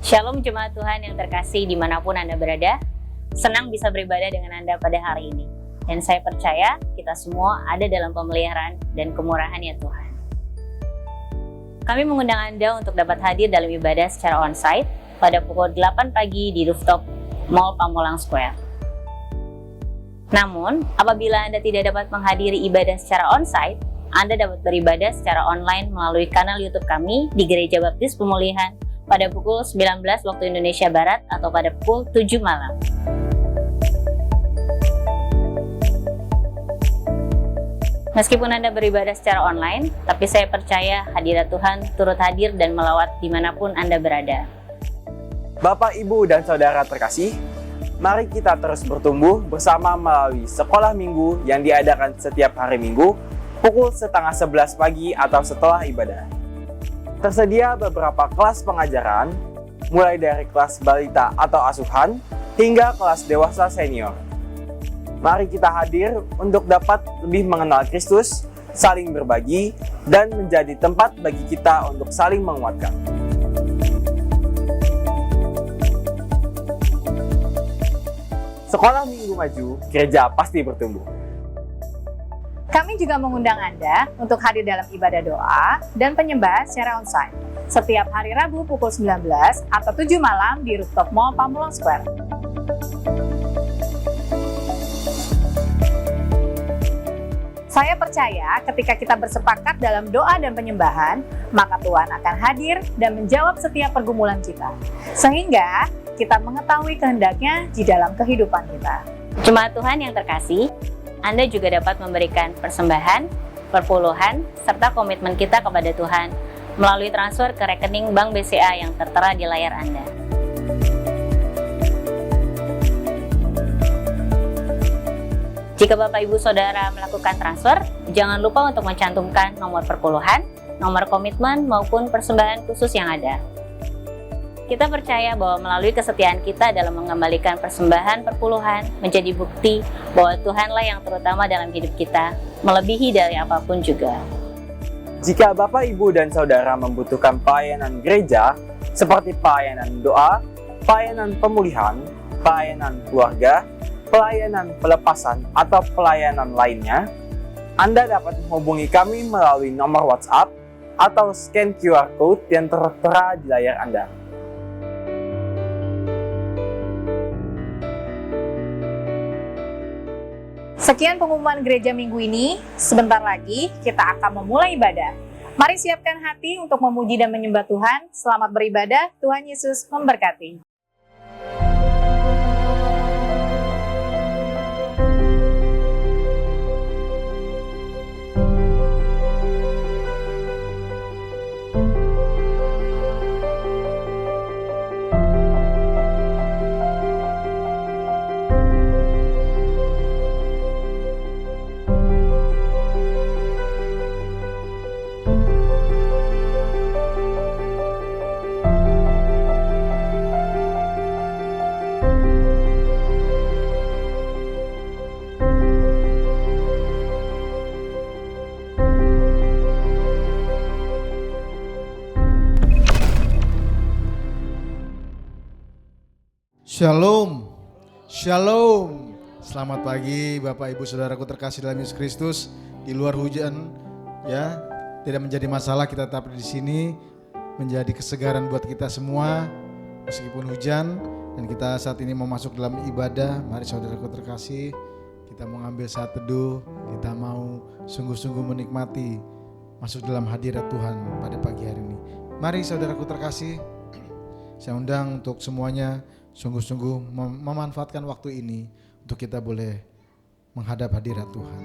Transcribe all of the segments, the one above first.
Shalom jemaat Tuhan yang terkasih dimanapun Anda berada. Senang bisa beribadah dengan Anda pada hari ini. Dan saya percaya kita semua ada dalam pemeliharaan dan kemurahan-Nya Tuhan. Kami mengundang Anda untuk dapat hadir dalam ibadah secara onsite pada pukul 8 pagi di rooftop Mall Pamulang Square. Namun, apabila Anda tidak dapat menghadiri ibadah secara onsite, Anda dapat beribadah secara online melalui kanal YouTube kami di Gereja Baptis Pemulihan pada pukul 19 waktu Indonesia Barat atau pada pukul 7 malam. Meskipun Anda beribadah secara online, tapi saya percaya hadirat Tuhan turut hadir dan melawat dimanapun Anda berada. Bapak, Ibu, dan Saudara terkasih, mari kita terus bertumbuh bersama melalui sekolah minggu yang diadakan setiap hari Minggu pukul 10:30 pagi atau setelah ibadah. Tersedia beberapa kelas pengajaran, mulai dari kelas balita atau asuhan hingga kelas dewasa senior. Mari kita hadir untuk dapat lebih mengenal Kristus, saling berbagi, dan menjadi tempat bagi kita untuk saling menguatkan. Sekolah Minggu Maju, gereja pasti bertumbuh. Kami juga mengundang Anda untuk hadir dalam ibadah doa dan penyembah secara onsite setiap hari Rabu pukul 19 atau 7 malam di rooftop Mall Pamulang Square. Saya percaya ketika kita bersepakat dalam doa dan penyembahan, maka Tuhan akan hadir dan menjawab setiap pergumulan kita, sehingga kita mengetahui kehendak-Nya di dalam kehidupan kita. Jemaat Tuhan yang terkasih, Anda juga dapat memberikan persembahan, perpuluhan, serta komitmen kita kepada Tuhan melalui transfer ke rekening Bank BCA yang tertera di layar Anda. Jika Bapak Ibu Saudara melakukan transfer, jangan lupa untuk mencantumkan nomor perpuluhan, nomor komitmen, maupun persembahan khusus yang ada. Kita percaya bahwa melalui kesetiaan kita dalam mengembalikan persembahan perpuluhan menjadi bukti bahwa Tuhanlah yang terutama dalam hidup kita, melebihi dari apapun juga. Jika Bapak, Ibu, dan Saudara membutuhkan pelayanan gereja seperti pelayanan doa, pelayanan pemulihan, pelayanan keluarga, pelayanan pelepasan, atau pelayanan lainnya, Anda dapat menghubungi kami melalui nomor WhatsApp atau scan QR Code yang tertera di layar Anda. Sekian pengumuman gereja minggu ini. Sebentar lagi kita akan memulai ibadah. Mari siapkan hati untuk memuji dan menyembah Tuhan. Selamat beribadah, Tuhan Yesus memberkati. Shalom, Shalom. Selamat pagi Bapak Ibu Saudaraku terkasih dalam Yesus Kristus. Di luar hujan, ya, tidak menjadi masalah, kita tetap di sini menjadi kesegaran buat kita semua meskipun hujan. Dan kita saat ini mau masuk dalam ibadah. Mari saudaraku terkasih, kita mau ngambil saat teduh, kita mau sungguh-sungguh menikmati masuk dalam hadirat Tuhan pada pagi hari ini. Mari saudaraku terkasih, saya undang untuk semuanya sungguh-sungguh memanfaatkan waktu ini untuk kita boleh menghadap hadirat Tuhan.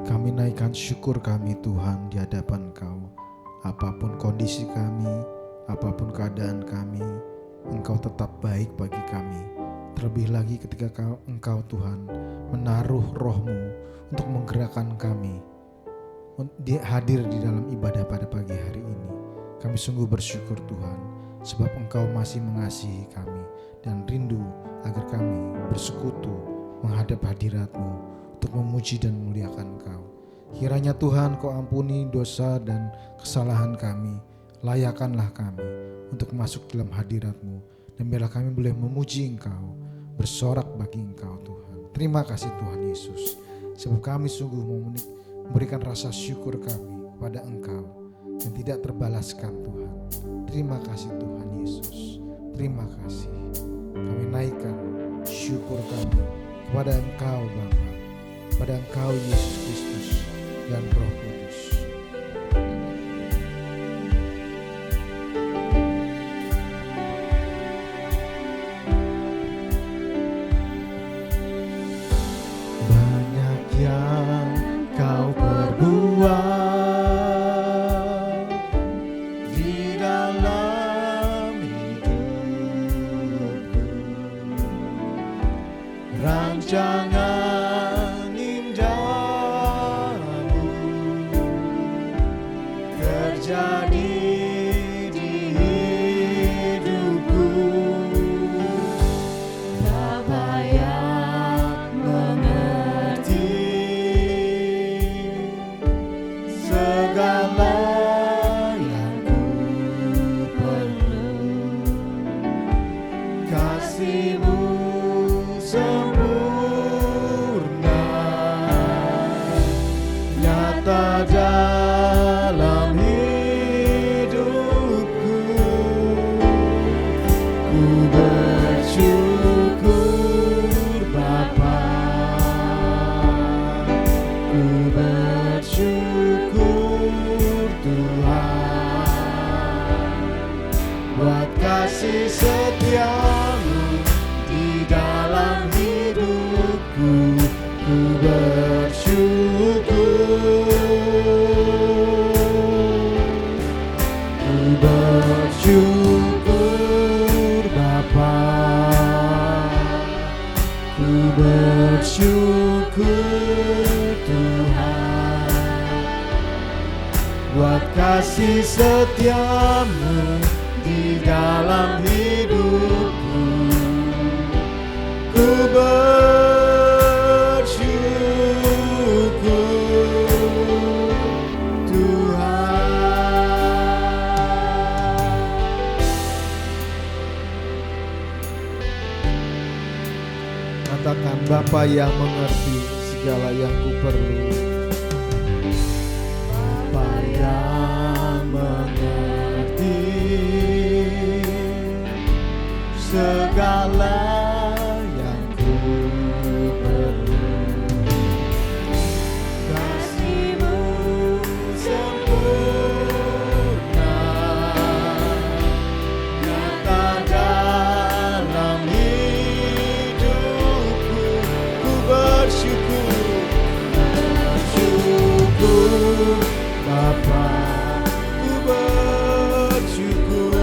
Kami naikkan syukur kami Tuhan di hadapan Kau. Apapun kondisi kami, apapun keadaan kami, Engkau tetap baik bagi kami. Terlebih lagi ketika Engkau Tuhan menaruh roh-Mu untuk menggerakkan kami hadir di dalam ibadah pada pagi hari ini. Kami sungguh bersyukur Tuhan, sebab Engkau masih mengasihi kami dan rindu agar kami bersekutu menghadap hadirat-Mu untuk memuji dan memuliakan Engkau. Kiranya Tuhan Kau ampuni dosa dan kesalahan kami, layakkanlah kami untuk masuk dalam hadirat-Mu, dan biarlah kami boleh memuji Engkau, bersorak bagi Engkau Tuhan. Terima kasih Tuhan Yesus, sebab kami sungguh memberikan rasa syukur kami pada Engkau yang tidak terbalaskan Tuhan. Terima kasih Tuhan Yesus, terima kasih. Kami naikkan syukur kami kepada Engkau Bapa, kepada Engkau Yesus Kristus dan Roh Kudus. Banyak yang Kau perbuat di dalam hidupku, rancangan indahmu terjadi di hidupku. Bapa yang mengerti segala yang ku perlu, kasih-Mu sempurna nyata dalam hidupku. Ku bersyukur Bapa, ku bersyukur Tuhan, buat kasih setia-Mu di dalam hidupku. Ku bersyukur Bapa, ku bersyukur Tuhan, buat kasih setia-Mu di dalam hidupku. Ku bersyukur Tuhan. Katakan, Bapa yang mengerti segala yang ku perlu. Bapa yang mengerti segala yang ku perlu, kasih-Mu sempurna nyata dalam hidupku. Ku bersyukur Bapa, ku bersyukur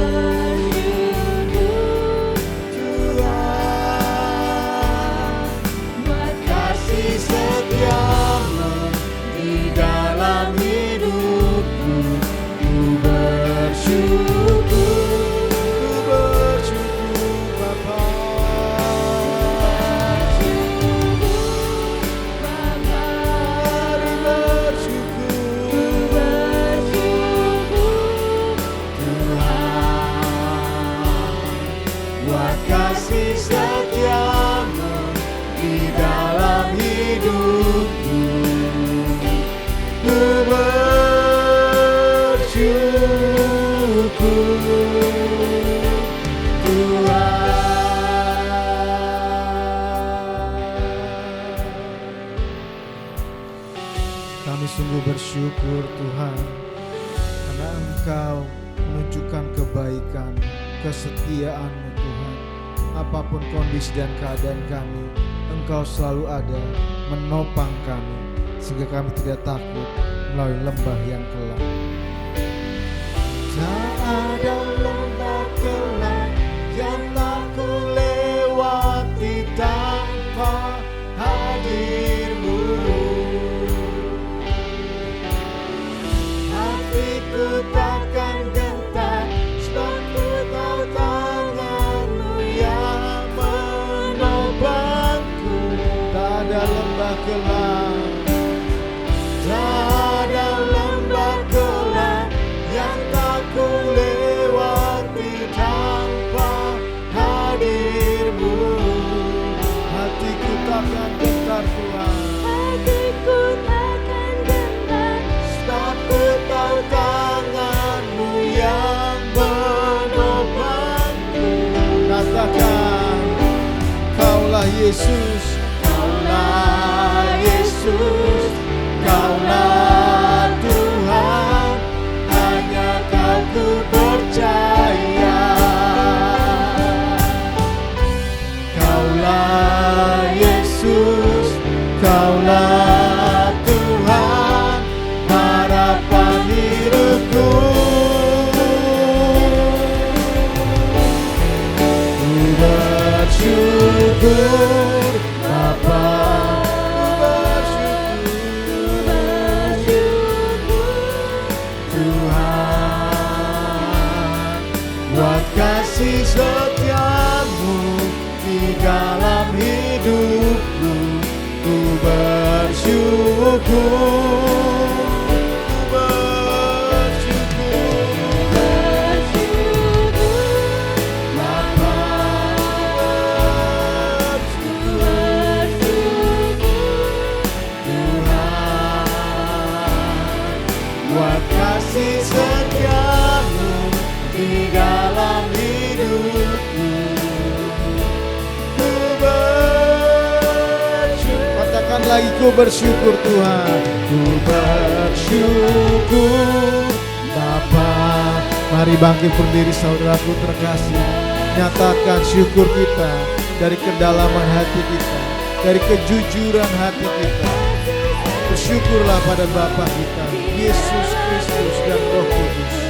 Tuhan, buat kasih setia-Mu di dalam hidupku. Ku bersyukur Bapa. Mari bersyukur Tuhan, buat kasih setia-Mu di dalam hidupku. Ku bersyukur Tuhan. Kami sungguh bersyukur Tuhan, karena Engkau menunjukkan kebaikan, kesetiaan-Mu Tuhan. Apapun kondisi dan keadaan kami, Engkau selalu ada menopang kami, sehingga kami tidak takut melalui lembah yang gelap. Tak ada lembah gelap yang tak ku lewati, gelap, tak ada lembah gelap yang tak ku lewati tanpa hadir-Mu. Hatiku takkan gentar Tuhan, Hatiku takkan gentar, sebab ku tahu tangan-Mu yang menopangku. Katakan, Kaulah Yesus, Kaulah Yesus, Kaulah Tuhan, hanya Kau ku percaya. Kaulah Yesus, Kaulah Tuhan, harapan hidupku. Ku bersyukur Bapa, Tuhan, buat kasih setia-Mu di dalam hidupku. Ku bersyukur, ku bersyukur, Bapa, Tuhan, buat kasih setia-Mu di dalam hidupku. Ku bersyukur, katakan lagi, ku bersyukur Tuhan, ku bersyukur Bapa. Mari bangkit berdiri saudaraku terkasih, nyatakan syukur kita dari kedalaman hati kita, dari kejujuran hati kita. Bersyukurlah pada Bapa kita, Yesus Kristus dan Roh Kudus.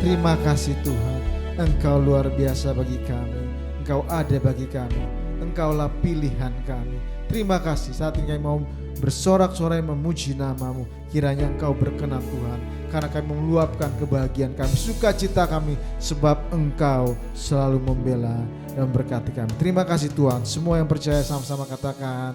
Terima kasih Tuhan, Engkau luar biasa bagi kami, Engkau ada bagi kami, Engkaulah pilihan kami. Terima kasih, saat ini kami mau bersorak-sorai memuji nama-Mu. Kiranya Engkau berkenan Tuhan, karena kami meluapkan kebahagiaan kami, sukacita kami, sebab Engkau selalu membela dan memberkati kami. Terima kasih Tuhan. Semua yang percaya sama-sama katakan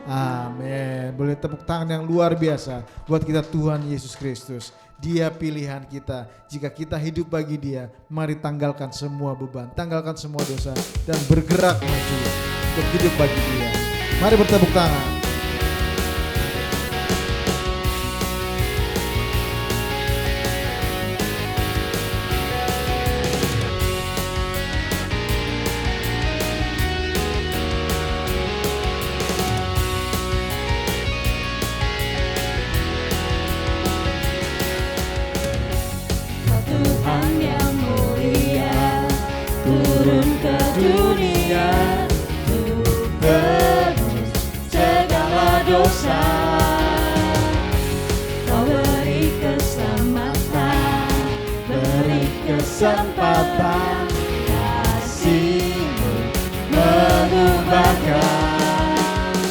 amin. Boleh tepuk tangan yang luar biasa buat kita Tuhan Yesus Kristus. Dia pilihan kita. Jika kita hidup bagi Dia, mari tanggalkan semua beban, tanggalkan semua dosa, dan bergerak maju untuk hidup bagi Dia. Mari bertepuk tangan. Tuhan yang mulia turun ke dunia untuk tebus segala dosa. Kau beri keselamatan, beri kesempatan, kasih-Mu mengubahkan.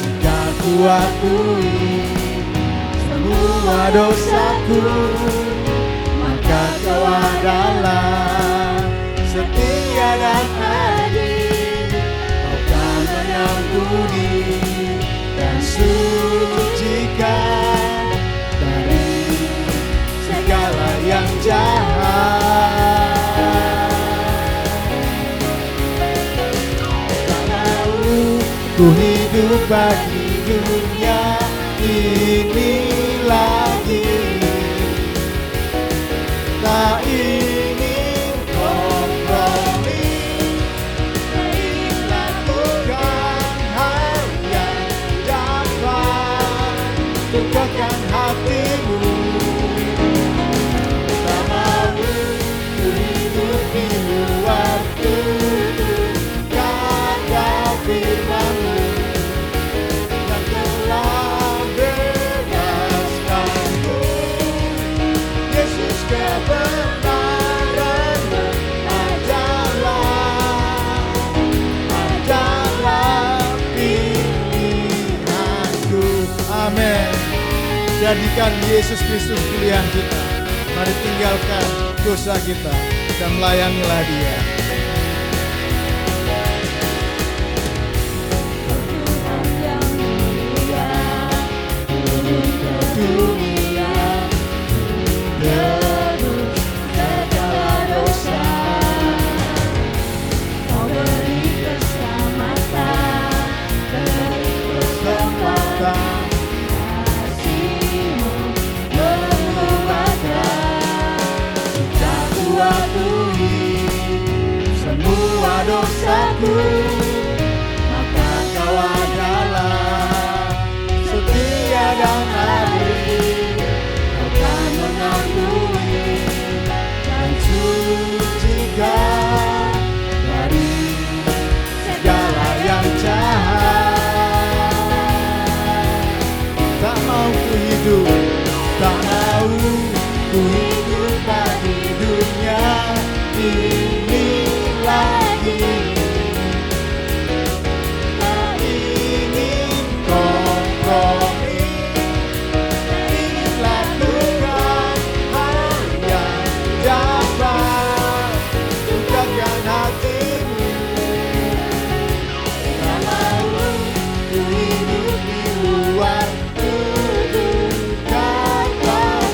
Jika ku akui semua dosaku, Kau adalah setia dan adil. Kau kan mengampuni dan sucikan dari segala yang jahat. Tak mau ku hidup bagi dunia ini lagi. Jadikan Yesus Kristus pilihan kita. Mari tinggalkan dosa kita dan layanilah Dia. Dunia tebus segala dosa, Kau beri keselamatan, kasih-Mu mengubahkan. Jika Ku akui semua dosaku, maka Kau adalah setia dan adil. Kau kan mengampuni dan sucikan dari segala yang jahat. Tak mau ku hidup, tak mau ku hidup di dunia ini lagi. Tak ingin kompromi, tak ingin lakukan hal yang dapat bukakan hatimu. Tak mau ku hidup di luar tuntutan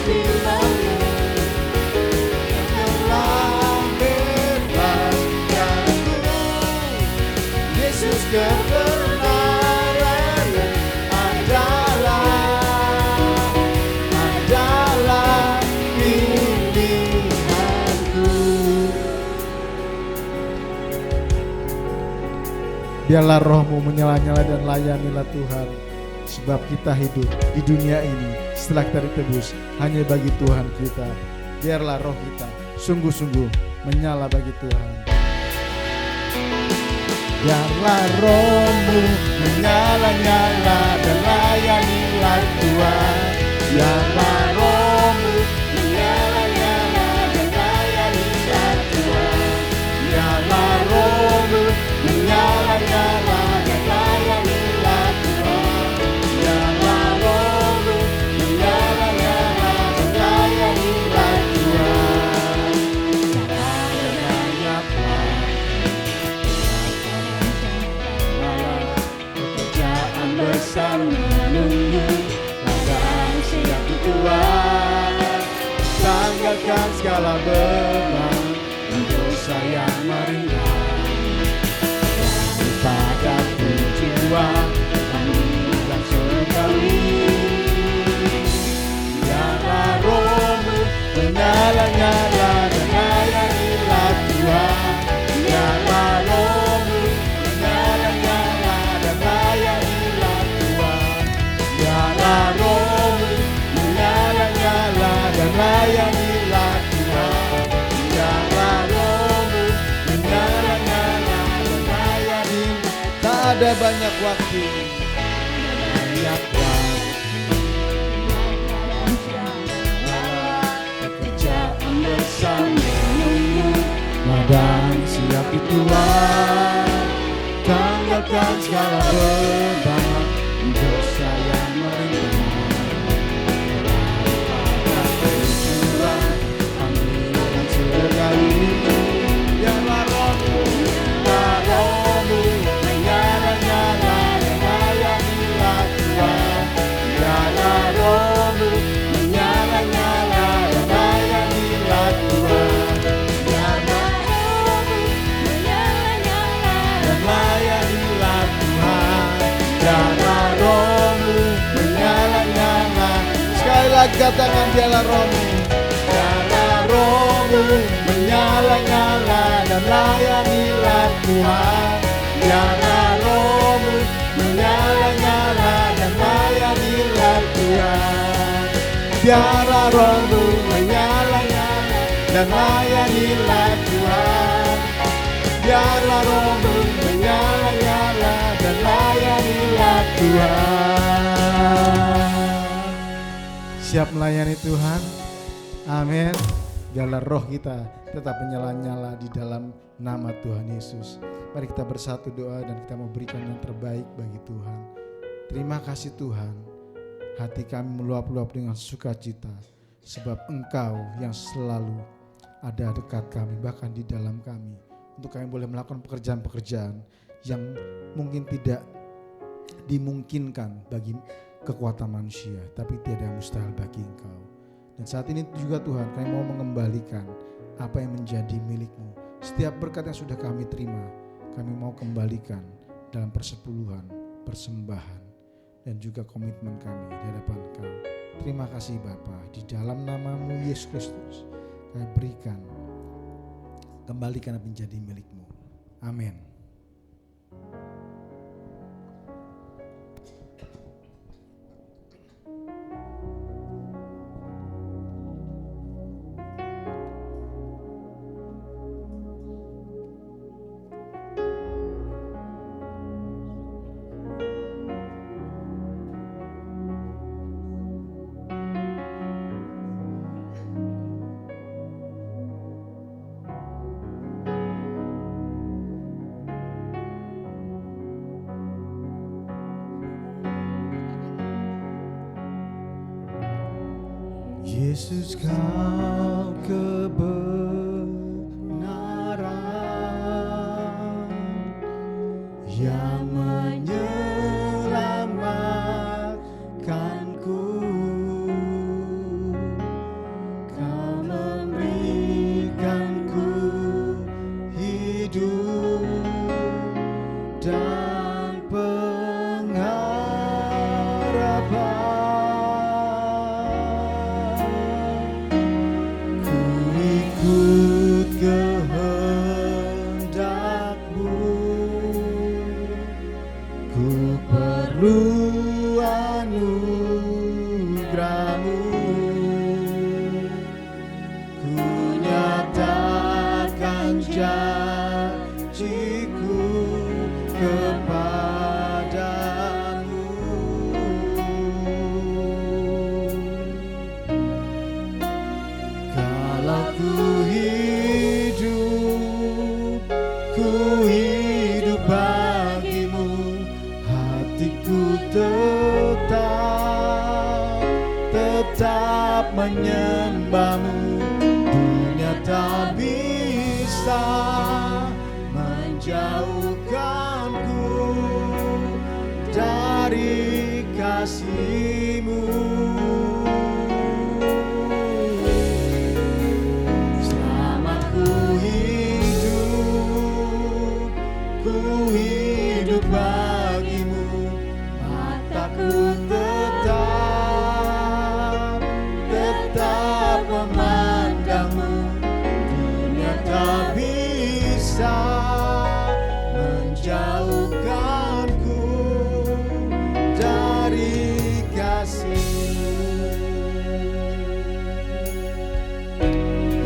firman-Mu. Telah bebaskanku, Yesus kebenaran adalah pilihanku. Biarlah Roh-Mu menyala-nyala dan layanilah Tuhan. Sebab kita hidup di dunia ini setelah kita ditebus hanya bagi Tuhan kita. Biarlah roh kita sungguh-sungguh menyala bagi Tuhan. Biarlah Roh-Mu menyala-nyala dan layanilah Tuhan. Biarlah Roh-Mu menyala-nyala dan layanilah Tuhan. Biarlah Roh-Mu menyala-nyala dan layanilah Tuhan. Biarlah Roh-Mu menyala-nyala dan layanilah Tuhan. Pekerjaan besar menunggu, ladang siap dituai. Tanggalkan segala beban, dosa yang meringan. Daripada tujuan kami dan surgawi. Biarlah Roh-Mu menyala-nyala dan layanilah Tuhan. Biarlah Roh-Mu menyala-nyala dan layanilah Tuhan. Biarlah Roh-Mu menyala-nyala dan layanilah Tuhan. Biarlah Roh-Mu menyala-nyala dan layanilah. Tak ada banyak waktu, banyak waktu. Pekerjaan besar menunggu, ladang siap dituai. Tanggalkan segala beban, dosa yang meringan. Daripada tujuan panggilan surgawi. Biarlah Roh-Mu menyala-nyala dan layanilah Tuhan. Biarlah Roh-Mu menyala-nyala dan layanilah Tuhan. Biarlah Roh-Mu menyala-nyala dan layanilah Tuhan. Biarlah Roh-Mu menyala-nyala. Sekali lagi katakan biarlah Roh-Mu. Biarlah Roh-Mu menyala-nyala dan layanilah Tuhan. Biarlah Roh-Mu menyala-nyala dan layanilah Tuhan. Biarlah Roh-Mu menyala-nyala dan layanilah Tuhan. Biarlah Roh-Mu menyala-nyala dan layanilah Tuhan. Siap melayani Tuhan. Amin. Biarlah roh kita tetap menyala-nyala di dalam nama Tuhan Yesus. Mari kita bersatu doa dan kita mau berikan yang terbaik bagi Tuhan. Terima kasih Tuhan. hati kami meluap-luap dengan sukacita, sebab Engkau yang selalu ada dekat kami, bahkan di dalam kami, untuk kami boleh melakukan pekerjaan-pekerjaan yang mungkin tidak dimungkinkan bagi kekuatan manusia, tapi tiada yang mustahil bagi Engkau. Dan saat ini juga Tuhan, kami mau mengembalikan apa yang menjadi milik-Mu. Setiap berkat yang sudah kami terima, kami mau kembalikan dalam persepuluhan, persembahan, dan juga komitmen kami di hadapan Engkau. Terima kasih Bapa, di dalam nama-Mu Yesus Kristus kami berikan, kembalikan apa yang menjadi milik-Mu. Amin. Yesus, Kau kebenaran yang menyelamatkanku. Kau memberikanku hidup dan pengharapan. Tetap menyembah-Mu, dunia tak bisa menjauhkanku dari kasih-Mu. Selama ku hidup bagi-Mu, mataku tetap memandang-Mu, dunia tak bisa menjauhkanku dari kasih-Mu.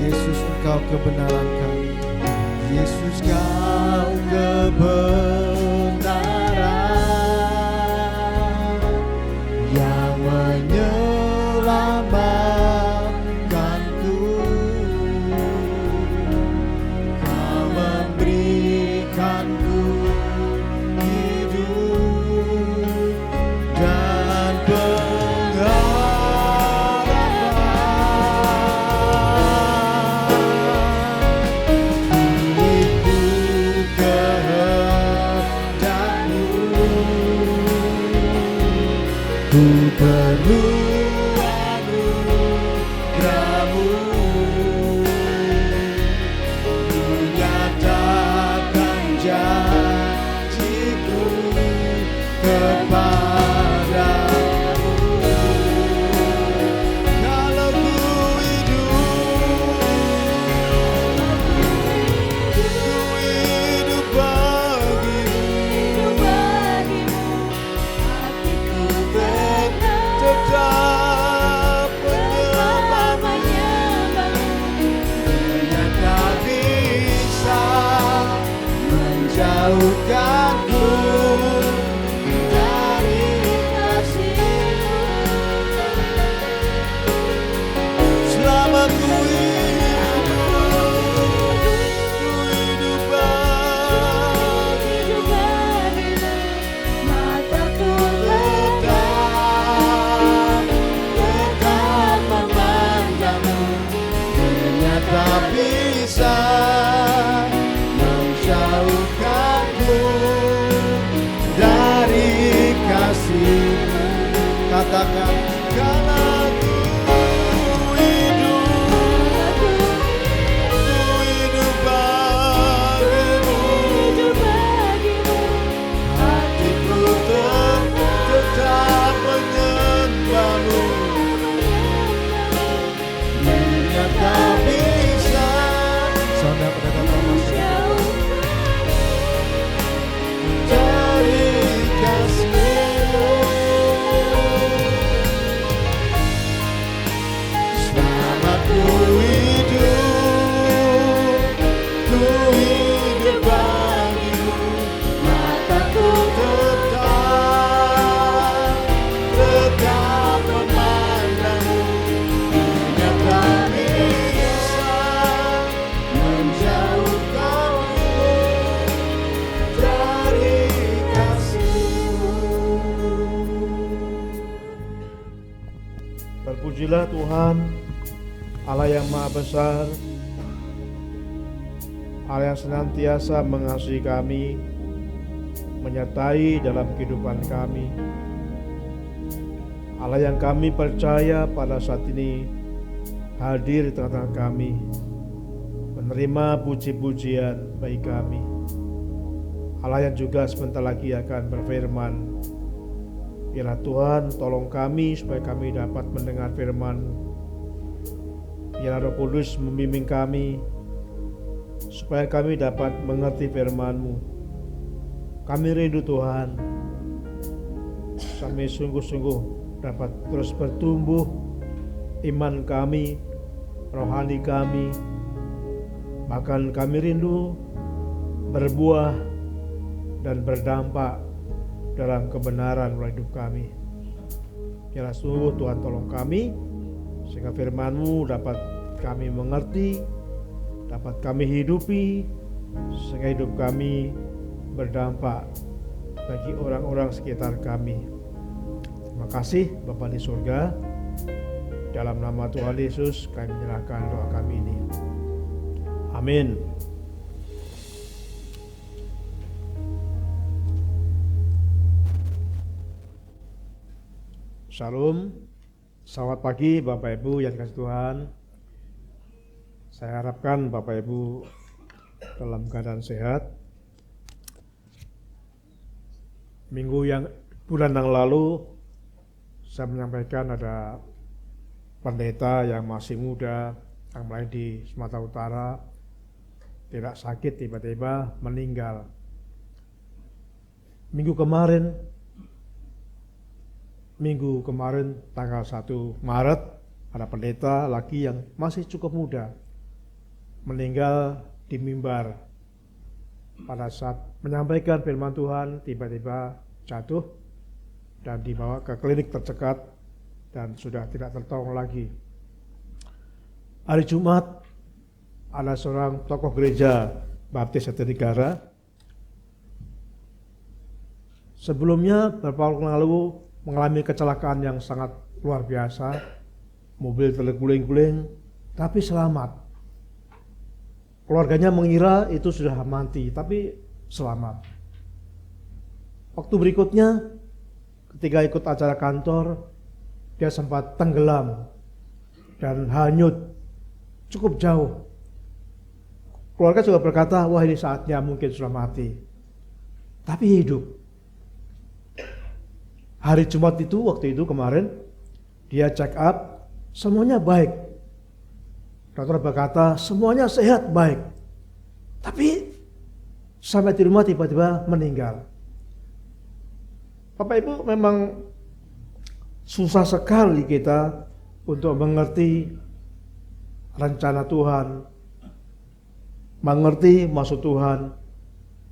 Yesus, Engkau kebenaran kami. Yesus, Kau kebenaran yang menyelamatkanku. Kau memberikanku hidup dan ku perlu anugerah-Mu, menyatakan janji-Ku kepadamu. Kalau ku hidup bagi-Mu, hatiku tetap katakan karena ku hidup bagimu, hatiku tetap menyembahmu. Dunia tak bisa sana pada kata masuk mencari kasih-Mu. Selamat ku hidup bagimu, mataku tetap memandangmu. Dunia tak bisa menjauhkanmu dari kasih-Mu. Terpujilah Tuhan, Allah yang Maha Besar, Allah yang senantiasa mengasihi kami, menyertai dalam kehidupan kami. Allah yang kami percaya pada saat ini hadir di tengah-tengah kami, menerima puji-pujian bagi kami. Allah yang juga sebentar lagi akan berfirman. Biarlah Tuhan tolong kami supaya kami dapat mendengar firman-Mu. Biarlah Roh Kudus membimbing kami supaya kami dapat mengerti firman-Mu. Kami rindu Tuhan, kami sungguh-sungguh dapat terus bertumbuh iman kami, rohani kami. Bahkan kami rindu berbuah dan berdampak dalam kebenaran melalui hidup kami. Biarlah sungguh Tuhan tolong kami, sehingga firman-Mu dapat kami mengerti, dapat kami hidupi, sehingga hidup kami berdampak bagi orang-orang sekitar kami. Terima kasih Bapa di surga, dalam nama Tuhan Yesus kami menyerahkan doa kami ini. Amin. Shalom, selamat pagi Bapak Ibu yang dikasihi Tuhan. Saya harapkan Bapak Ibu dalam keadaan sehat. Bulan yang lalu saya menyampaikan ada pendeta yang masih muda yang mulai di Sumatera Utara tidak sakit tiba-tiba meninggal. Minggu kemarin tanggal 1 Maret ada pendeta lagi yang masih cukup muda meninggal di mimbar. Pada saat menyampaikan firman Tuhan tiba-tiba jatuh dan dibawa ke klinik terdekat dan sudah tidak tertolong lagi. Hari Jumat ada seorang tokoh gereja Baptis Jatinegara. Sebelumnya beberapa waktu lalu mengalami kecelakaan yang sangat luar biasa, mobil terguling-guling, tapi selamat. Keluarganya mengira itu sudah mati, tapi selamat. Waktu berikutnya, ketika ikut acara kantor, dia sempat tenggelam dan hanyut cukup jauh. Keluarga juga berkata, wah ini saatnya mungkin sudah mati, tapi hidup. Hari Jumat itu, waktu itu kemarin, dia check up, semuanya baik. Dokter berkata, semuanya sehat, baik. Tapi sampai di rumah tiba-tiba meninggal. Bapak Ibu, memang susah sekali kita untuk mengerti rencana Tuhan, mengerti maksud Tuhan,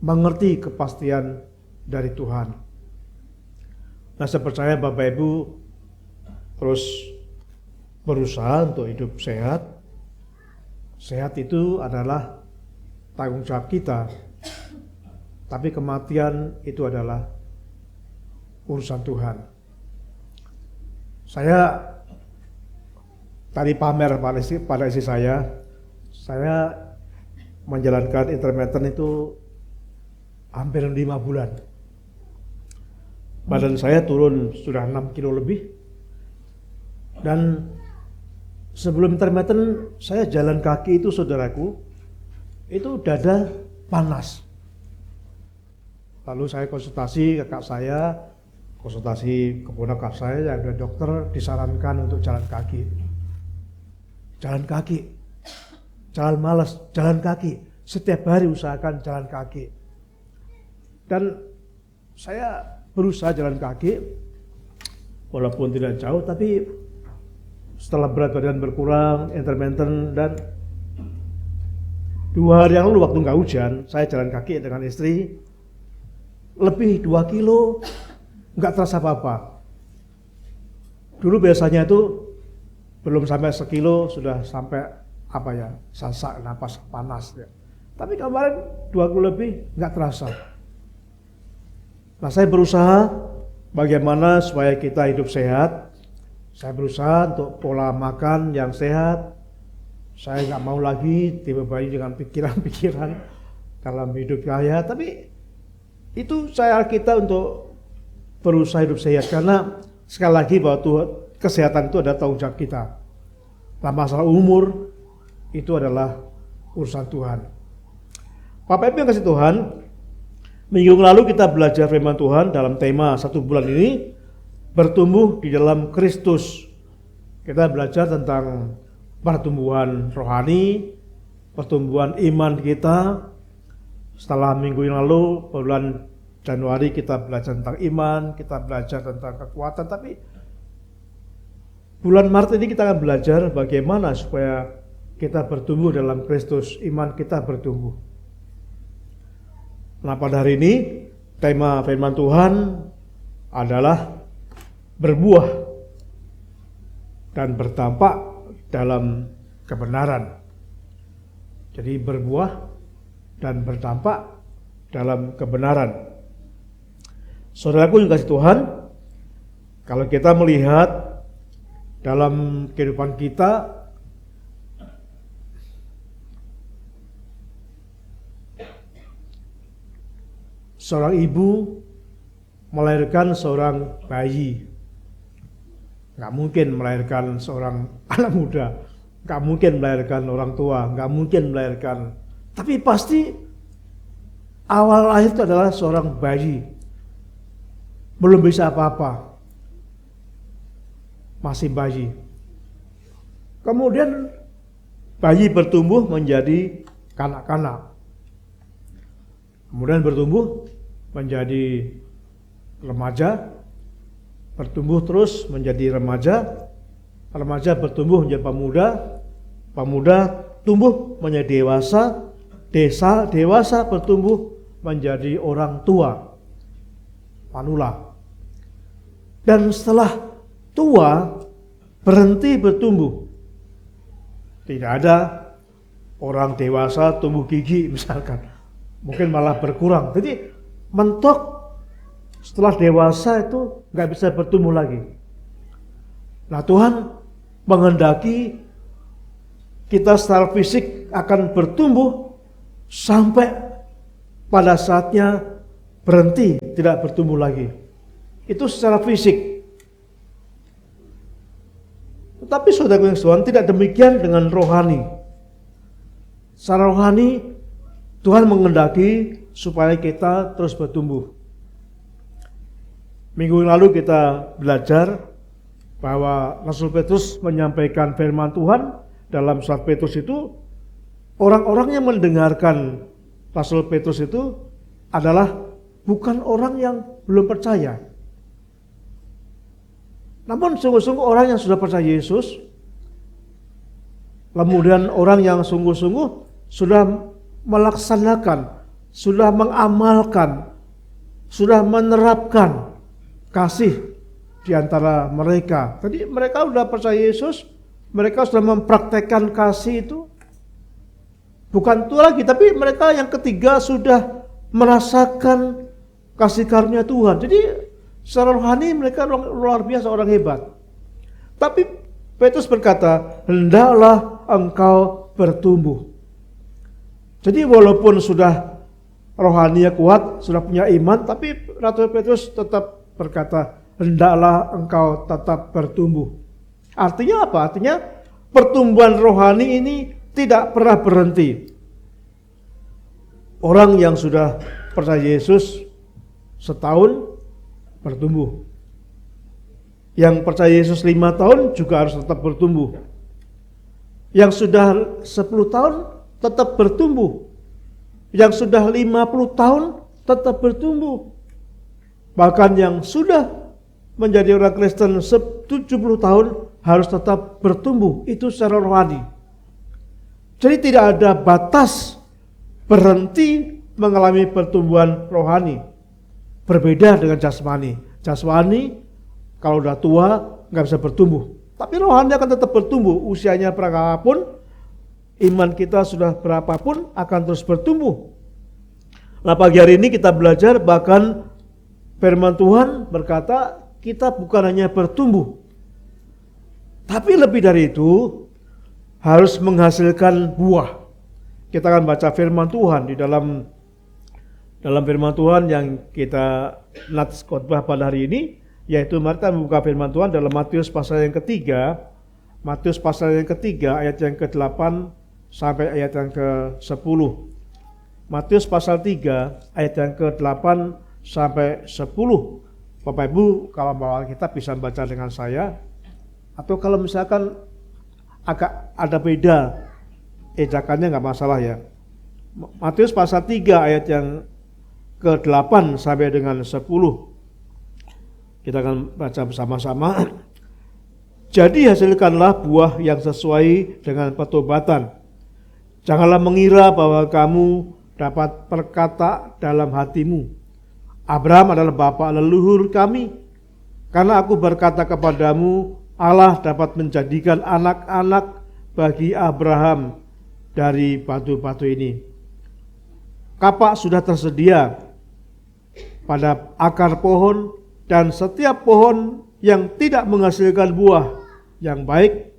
mengerti kepastian dari Tuhan. Nah, saya percaya Bapak Ibu terus berusaha untuk hidup sehat. Sehat itu adalah tanggung jawab kita. Tapi kematian itu adalah urusan Tuhan. Saya tadi pamer pada istri saya menjalankan intermittent itu hampir 5 bulan. Badan saya turun sudah 6 kilo lebih Dan sebelum intermittent saya jalan kaki itu, saudaraku, itu dada panas. Lalu saya konsultasi kakak saya, konsultasi keponakan saya yang ada dokter, disarankan untuk jalan kaki. Jalan kaki, jalan malas, jalan kaki. Setiap hari usahakan jalan kaki. Dan saya berusaha jalan kaki, walaupun tidak jauh, tapi setelah berat badan berkurang, intermittent, dan 2 hari yang lalu waktu nggak hujan, saya jalan kaki dengan istri, lebih 2 kilo, nggak terasa apa-apa. Dulu biasanya itu belum sampai sekilo sudah sampai sesak, napas panas. Ya. Tapi kemarin 2 kilo lebih nggak terasa. Nah, saya berusaha bagaimana supaya kita hidup sehat. Saya berusaha untuk pola makan yang sehat. Saya nggak mau lagi dibebani dengan pikiran-pikiran dalam hidup saya. Tapi itu saya kita untuk berusaha hidup sehat, karena sekali lagi bahwa kesehatan itu adalah tanggung jawab kita. Nah, masalah umur itu adalah urusan Tuhan. Bapak Ibu yang kasih Tuhan, minggu lalu kita belajar firman Tuhan dalam tema 1 bulan ini, bertumbuh di dalam Kristus. Kita belajar tentang pertumbuhan rohani, pertumbuhan iman kita. Setelah minggu yang lalu, bulan Januari kita belajar tentang iman, kita belajar tentang kekuatan, tapi bulan Maret ini kita akan belajar bagaimana supaya kita bertumbuh dalam Kristus, iman kita bertumbuh. Nah, pada hari ini tema firman Tuhan adalah berbuah dan berdampak dalam kebenaran. Jadi berbuah dan berdampak dalam kebenaran. Saudaraku yang kasih Tuhan, kalau kita melihat dalam kehidupan kita, seorang ibu melahirkan seorang bayi. Nggak mungkin melahirkan seorang anak muda, nggak mungkin melahirkan orang tua, nggak mungkin melahirkan. Tapi pasti awal lahir itu adalah seorang bayi, belum bisa apa-apa, masih bayi. Kemudian bayi bertumbuh menjadi kanak-kanak, kemudian bertumbuh menjadi remaja, bertumbuh terus menjadi remaja, remaja bertumbuh menjadi pemuda, pemuda tumbuh menjadi dewasa, dewasa bertumbuh menjadi orang tua, manula. Dan setelah tua berhenti bertumbuh. Tidak ada orang dewasa tumbuh gigi misalkan, mungkin malah berkurang. Jadi mentok setelah dewasa itu nggak bisa bertumbuh lagi. Nah, Tuhan menghendaki kita secara fisik akan bertumbuh sampai pada saatnya berhenti tidak bertumbuh lagi. Itu secara fisik. Tetapi saudara yang Tuhan, tidak demikian dengan rohani. Secara rohani Tuhan menghendaki supaya kita terus bertumbuh. Minggu yang lalu kita belajar bahwa Rasul Petrus menyampaikan firman Tuhan dalam surat Petrus itu, orang-orang yang mendengarkan Rasul Petrus itu adalah bukan orang yang belum percaya. Namun sungguh-sungguh orang yang sudah percaya Yesus, kemudian orang yang sungguh-sungguh sudah melaksanakan, sudah mengamalkan, sudah menerapkan kasih di antara mereka. Jadi mereka sudah percaya Yesus, mereka sudah mempraktekkan kasih itu. Bukan itu lagi, tapi mereka yang ketiga sudah merasakan kasih karunia Tuhan. Jadi secara rohani mereka luar biasa, orang hebat. Tapi Petrus berkata, hendaklah engkau bertumbuh. Jadi walaupun sudah rohaninya kuat, sudah punya iman, tapi Rasul Petrus tetap berkata, hendaklah engkau tetap bertumbuh. Artinya apa? Artinya pertumbuhan rohani ini tidak pernah berhenti. Orang yang sudah percaya Yesus setahun bertumbuh. Yang percaya Yesus 5 tahun juga harus tetap bertumbuh. Yang sudah 10 tahun tetap bertumbuh. Yang sudah 50 tahun tetap bertumbuh. Bahkan yang sudah menjadi orang Kristen 70 tahun harus tetap bertumbuh. Itu secara rohani. Jadi tidak ada batas berhenti mengalami pertumbuhan rohani. Berbeda dengan jasmani. Jasmani kalau udah tua nggak bisa bertumbuh. Tapi rohani akan tetap bertumbuh. Usianya berapapun, iman kita sudah berapapun akan terus bertumbuh. Nah, pagi hari ini kita belajar bahkan firman Tuhan berkata kita bukan hanya bertumbuh, tapi lebih dari itu harus menghasilkan buah. Kita akan baca firman Tuhan di dalam firman Tuhan yang kita nats khotbah pada hari ini, yaitu mari kita membuka firman Tuhan dalam Matius pasal yang ketiga, ayat yang ke-8 sampai ayat yang ke-10. Matius pasal 3 ayat yang ke-8 sampai 10. Bapak Ibu kalau bawa kita bisa baca dengan saya, atau kalau misalkan agak ada beda ejakannya nggak masalah ya. Matius pasal 3 ayat yang ke-8 sampai dengan 10. Kita akan baca bersama-sama. Jadi hasilkanlah buah yang sesuai dengan pertobatan. Janganlah mengira bahwa kamu dapat berkata dalam hatimu, Abraham adalah bapa leluhur kami. Karena aku berkata kepadamu, Allah dapat menjadikan anak-anak bagi Abraham dari batu-batu ini. Kapak sudah tersedia pada akar pohon, dan setiap pohon yang tidak menghasilkan buah yang baik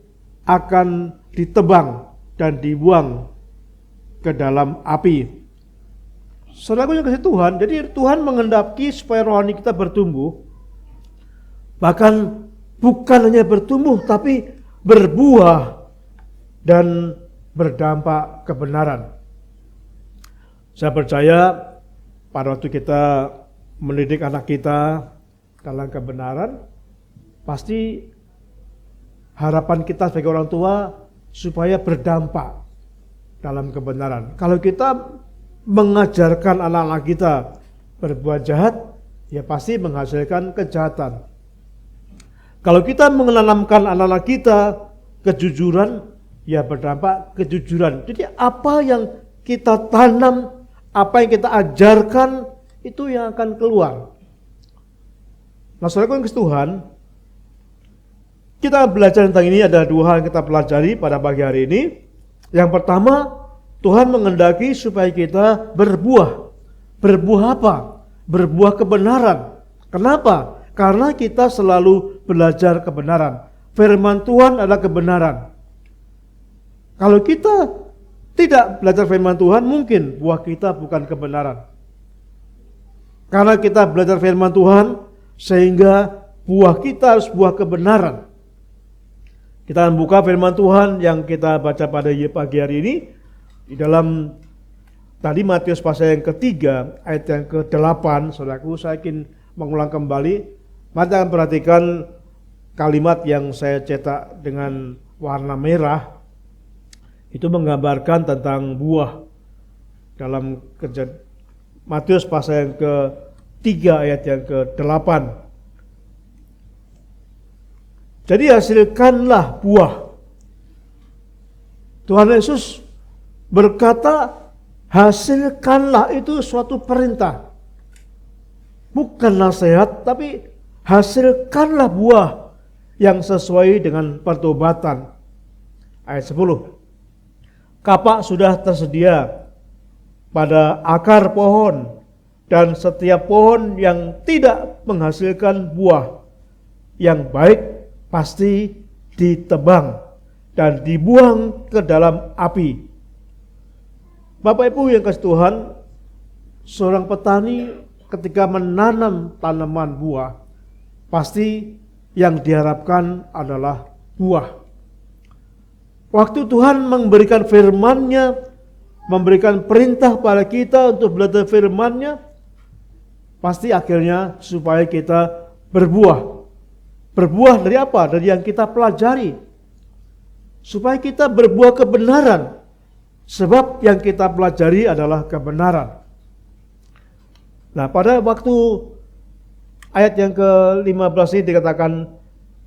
akan ditebang dan dibuang ke dalam api. Saudaraku yang kasih Tuhan, jadi Tuhan menghendaki supaya rohani kita bertumbuh. Bahkan bukan hanya bertumbuh, tapi berbuah dan berdampak kebenaran. Saya percaya pada waktu kita mendidik anak kita dalam kebenaran, pasti harapan kita sebagai orang tua supaya berdampak dalam kebenaran. Kalau kita mengajarkan anak-anak kita berbuat jahat, ya pasti menghasilkan kejahatan. Kalau kita menanamkan anak-anak kita kejujuran, ya berdampak kejujuran. Jadi apa yang kita tanam, apa yang kita ajarkan, itu yang akan keluar. Nah, saudara yang Tuhan, kita belajar tentang ini. Ada dua hal yang kita pelajari pada pagi hari ini. Yang pertama, Tuhan menghendaki supaya kita berbuah. Berbuah apa? Berbuah kebenaran. Kenapa? Karena kita selalu belajar kebenaran. Firman Tuhan adalah kebenaran. Kalau kita tidak belajar firman Tuhan, mungkin buah kita bukan kebenaran. Karena kita belajar firman Tuhan, sehingga buah kita harus buah kebenaran. Kita akan buka firman Tuhan yang kita baca pada pagi hari ini di dalam tadi Matius pasal yang ketiga ayat yang ke-8. Saudaraku, saya ingin mengulang kembali. Mari kita perhatikan kalimat yang saya cetak dengan warna merah. Itu menggambarkan tentang buah dalam Matius pasal yang ke-3 ayat yang ke-8. Jadi hasilkanlah buah. Tuhan Yesus berkata hasilkanlah, itu suatu perintah. Bukan nasihat, tapi hasilkanlah buah yang sesuai dengan pertobatan. Ayat 10. Kapak sudah tersedia pada akar pohon, dan setiap pohon yang tidak menghasilkan buah yang baik pasti ditebang dan dibuang ke dalam api. Bapak Ibu yang kasih Tuhan, seorang petani ketika menanam tanaman buah, pasti yang diharapkan adalah buah. Waktu Tuhan memberikan firman-Nya, memberikan perintah pada kita untuk belajar firman-Nya, pasti akhirnya supaya kita berbuah. Berbuah dari apa? Dari yang kita pelajari. Supaya kita berbuah kebenaran. Sebab yang kita pelajari adalah kebenaran. Nah, pada waktu ayat yang ke-15 ini dikatakan,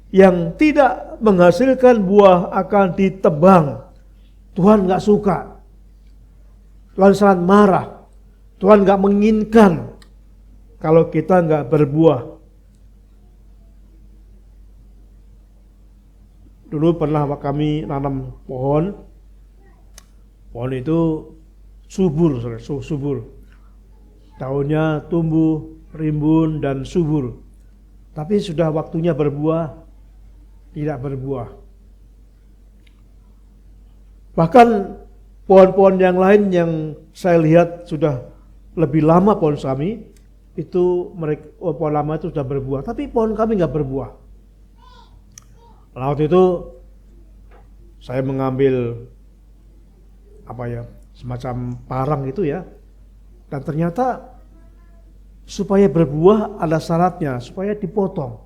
yang tidak menghasilkan buah akan ditebang. Tuhan gak suka. Tuhan sangat marah. Tuhan gak menginginkan kalau kita gak berbuah. Dulu pernah kami nanam pohon. Pohon itu subur, subur. Daunnya tumbuh, rimbun, dan subur. Tapi sudah waktunya berbuah, tidak berbuah. Bahkan pohon-pohon yang lain yang saya lihat sudah lebih lama pohon kami, itu pohon lama itu sudah berbuah, tapi pohon kami nggak berbuah. Nah, waktu itu saya mengambil semacam parang itu ya, dan ternyata supaya berbuah ada syaratnya, supaya dipotong.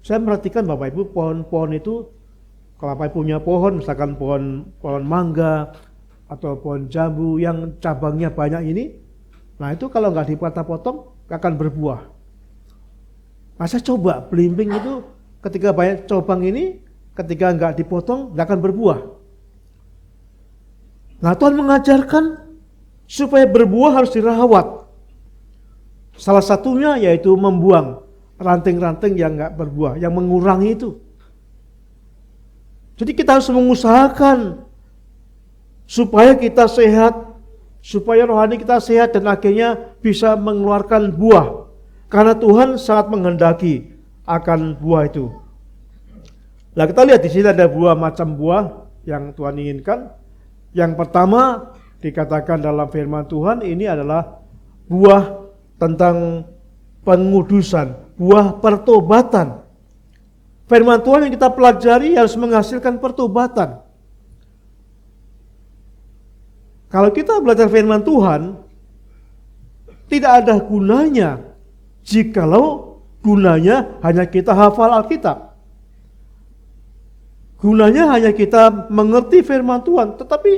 Saya merhatikan Bapak Ibu, pohon-pohon itu, kalau Bapak Ibu punya pohon, misalkan pohon mangga atau pohon jambu yang cabangnya banyak ini, nah itu kalau nggak dipotong nggak akan berbuah. Nah, saya coba belimbing itu ketika banyak cabang ini, ketika nggak dipotong nggak akan berbuah. Nah, Tuhan mengajarkan supaya berbuah harus dirawat. Salah satunya yaitu membuang ranting-ranting yang nggak berbuah, yang mengurangi itu. Jadi kita harus mengusahakan supaya kita sehat, supaya rohani kita sehat dan akhirnya bisa mengeluarkan buah. Karena Tuhan sangat menghendaki akan buah itu. Nah, kita lihat di sini ada dua macam buah yang Tuhan inginkan. Yang pertama dikatakan dalam firman Tuhan ini adalah buah tentang pengudusan, buah pertobatan. Firman Tuhan yang kita pelajari harus menghasilkan pertobatan. Kalau kita belajar firman Tuhan, tidak ada gunanya jikalau gunanya hanya kita hafal Alkitab. Gunanya hanya kita mengerti firman Tuhan, tetapi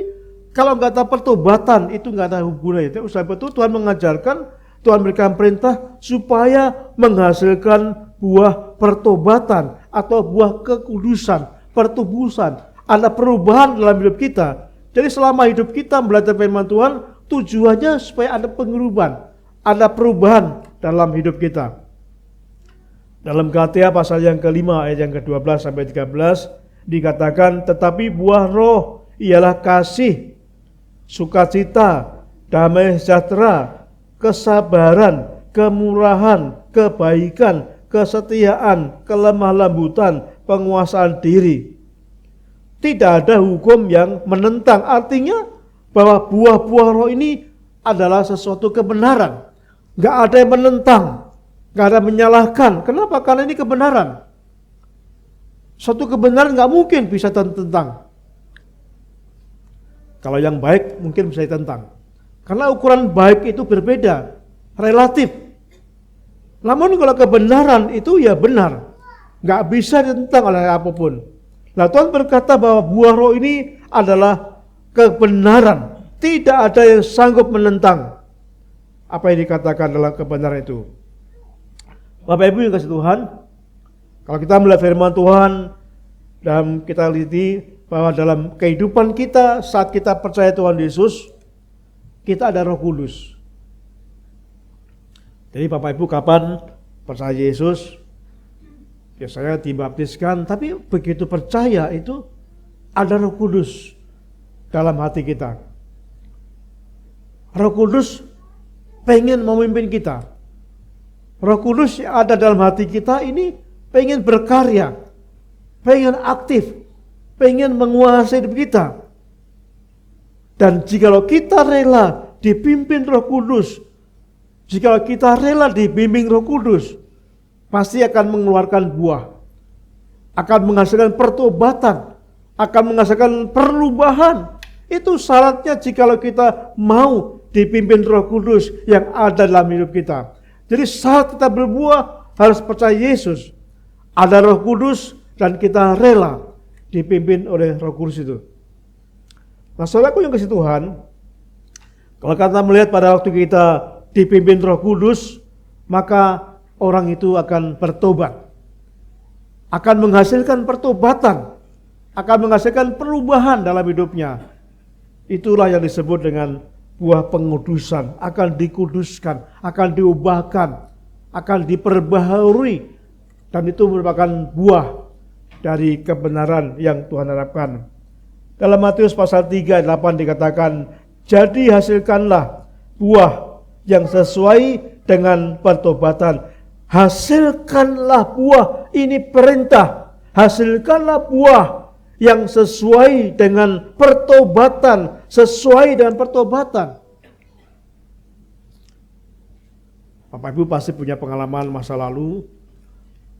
kalau nggak ada pertobatan itu nggak ada gunanya. Sebab itu Tuhan mengajarkan, Tuhan berikan perintah supaya menghasilkan buah pertobatan atau buah kekudusan, pertubusan. Ada perubahan dalam hidup kita. Jadi selama hidup kita belajar firman Tuhan, tujuannya supaya ada penguruban, ada perubahan dalam hidup kita. Dalam Galatia pasal yang kelima ayat yang ke-12 sampai 13 dikatakan, tetapi buah roh ialah kasih, sukacita, damai sejahtera, kesabaran, kemurahan, kebaikan, kesetiaan, kelemah lembutan, penguasaan diri. Tidak ada hukum yang menentang. Artinya bahwa buah-buah roh ini adalah sesuatu kebenaran. Gak ada yang menentang, gak ada yang menyalahkan. Kenapa? Karena ini kebenaran. Suatu kebenaran gak mungkin bisa ditentang. Kalau yang baik mungkin bisa ditentang. Karena ukuran baik itu berbeda, relatif. Namun kalau kebenaran itu ya benar, gak bisa ditentang oleh apapun. Nah, Tuhan berkata bahwa buah roh ini adalah kebenaran. Tidak ada yang sanggup menentang apa yang dikatakan dalam kebenaran itu. Bapak Ibu yang kasih Tuhan, kalau kita melihat firman Tuhan dan kita lihat bahwa dalam kehidupan kita saat kita percaya Tuhan Yesus, kita ada Roh Kudus. Jadi Bapak Ibu kapan percaya Yesus? Ya saya dibaptiskan, tapi begitu percaya itu ada Roh Kudus dalam hati kita. Roh Kudus pengen memimpin kita. Roh Kudus yang ada dalam hati kita ini pengen berkarya, pengen aktif, pengen menguasai hidup kita. Dan jikalau kita rela dipimpin Roh Kudus, jikalau kita rela dibimbing Roh Kudus, pasti akan mengeluarkan buah. akan menghasilkan pertobatan, akan menghasilkan perubahan. Itu syaratnya jikalau kita mau dipimpin Roh Kudus yang ada dalam hidup kita. Jadi saat kita berbuah harus percaya Yesus. Ada Roh Kudus dan kita rela dipimpin oleh Roh Kudus itu. Nah, saudaraku yang kasih Tuhan, kalau kita melihat pada waktu kita dipimpin Roh Kudus, maka orang itu akan bertobat. Akan menghasilkan pertobatan, akan menghasilkan perubahan dalam hidupnya. Itulah yang disebut dengan buah pengudusan, akan dikuduskan, akan diubahkan, akan diperbaharui, dan itu merupakan buah dari kebenaran yang Tuhan harapkan. Dalam Matius pasal 3 ayat 8 dikatakan, jadi hasilkanlah buah yang sesuai dengan pertobatan. Hasilkanlah buah, ini perintah. Hasilkanlah buah yang sesuai dengan pertobatan, sesuai dengan pertobatan. Bapak Ibu pasti punya pengalaman masa lalu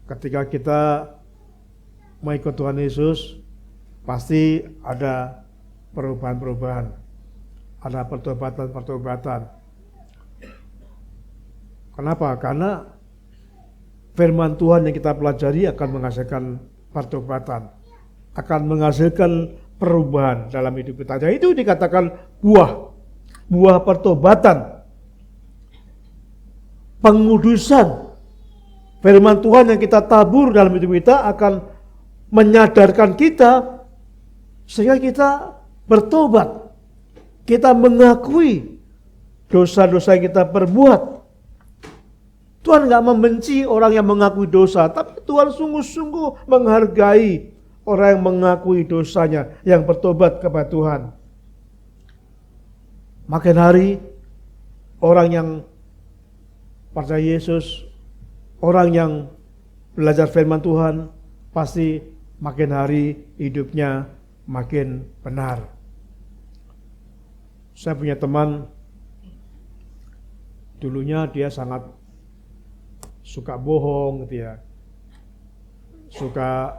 ketika kita mengikut Tuhan Yesus, pasti ada perubahan-perubahan, ada pertobatan-pertobatan. Kenapa? Karena firman Tuhan yang kita pelajari akan menghasilkan pertobatan, akan menghasilkan perubahan dalam hidup kita. Jadi itu dikatakan buah pertobatan, pengudusan. Firman Tuhan yang kita tabur dalam hidup kita akan menyadarkan kita sehingga kita bertobat. Kita mengakui dosa-dosa yang kita perbuat. Tuhan gak membenci orang yang mengakui dosa, tapi Tuhan sungguh-sungguh menghargai orang yang mengakui dosanya, yang bertobat kepada Tuhan. Makin hari, orang yang percaya Yesus, orang yang belajar firman Tuhan, pasti makin hari hidupnya makin benar. Saya punya teman, dulunya dia sangat suka bohong gitu ya, suka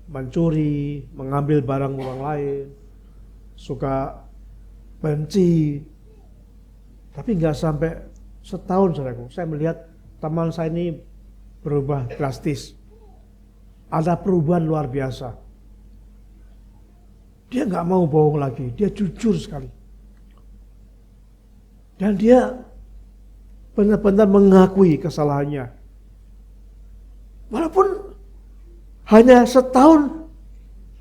mencuri, mengambil barang orang lain, suka benci. Tapi nggak sampai setahun saudaraku, saya melihat teman saya ini berubah drastis. Ada perubahan luar biasa. Dia nggak mau bohong lagi, dia jujur sekali. Dan dia benar-benar mengakui kesalahannya. Walaupun hanya setahun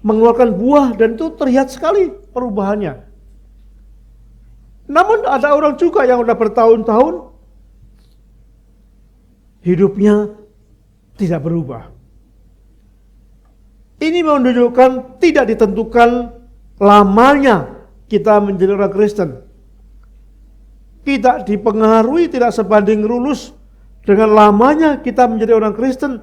mengeluarkan buah dan itu terlihat sekali perubahannya. Namun ada orang juga yang udah bertahun-tahun hidupnya tidak berubah. Ini menunjukkan tidak ditentukan lamanya kita menjadi orang Kristen. Tidak dipengaruhi, tidak sebanding lurus dengan lamanya kita menjadi orang Kristen.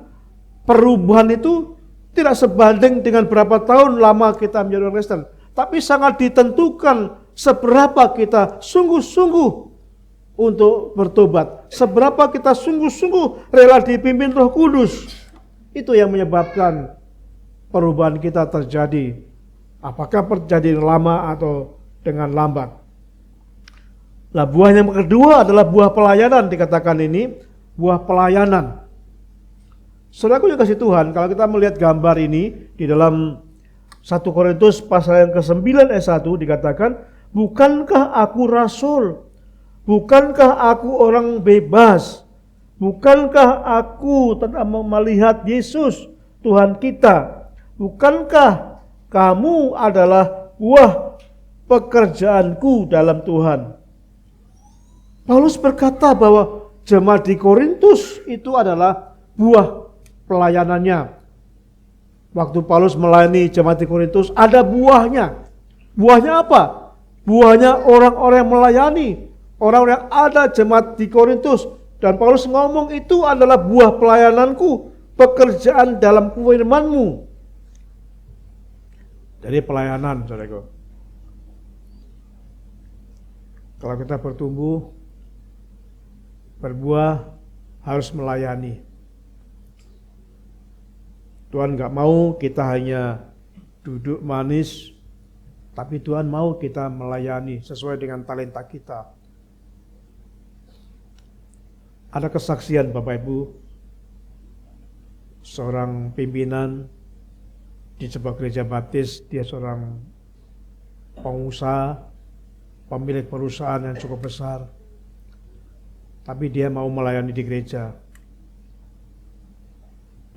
Perubahan itu tidak sebanding dengan berapa tahun lama kita menjadi orang Kristen. Tapi sangat ditentukan seberapa kita sungguh-sungguh untuk bertobat. Seberapa kita sungguh-sungguh rela dipimpin Roh Kudus. Itu yang menyebabkan perubahan kita terjadi. Apakah terjadi lama atau dengan lambat. Nah, buah yang kedua adalah buah pelayanan, dikatakan ini buah pelayanan. Saudaraku yang kasih Tuhan, kalau kita melihat gambar ini di dalam 1 Korintus pasal yang ke-9 ayat 1 dikatakan, bukankah aku rasul? Bukankah aku orang bebas? Bukankah aku telah melihat Yesus Tuhan kita? Bukankah kamu adalah buah pekerjaanku dalam Tuhan? Paulus berkata bahwa jemaat di Korintus itu adalah buah pelayanannya. Waktu Paulus melayani jemaat di Korintus ada buahnya. Buahnya apa? Buahnya orang-orang yang melayani. Orang-orang yang ada jemaat di Korintus. Dan Paulus ngomong itu adalah buah pelayananku. Pekerjaan dalam firman-Mu. Jadi pelayanan, saudaraku. Kalau kita bertumbuh, berbuah, harus melayani. Tuhan nggak mau kita hanya duduk manis, tapi Tuhan mau kita melayani sesuai dengan talenta kita. Ada kesaksian Bapak Ibu, seorang pimpinan di sebuah gereja baptis, dia seorang pengusaha, pemilik perusahaan yang cukup besar, tapi dia mau melayani di gereja.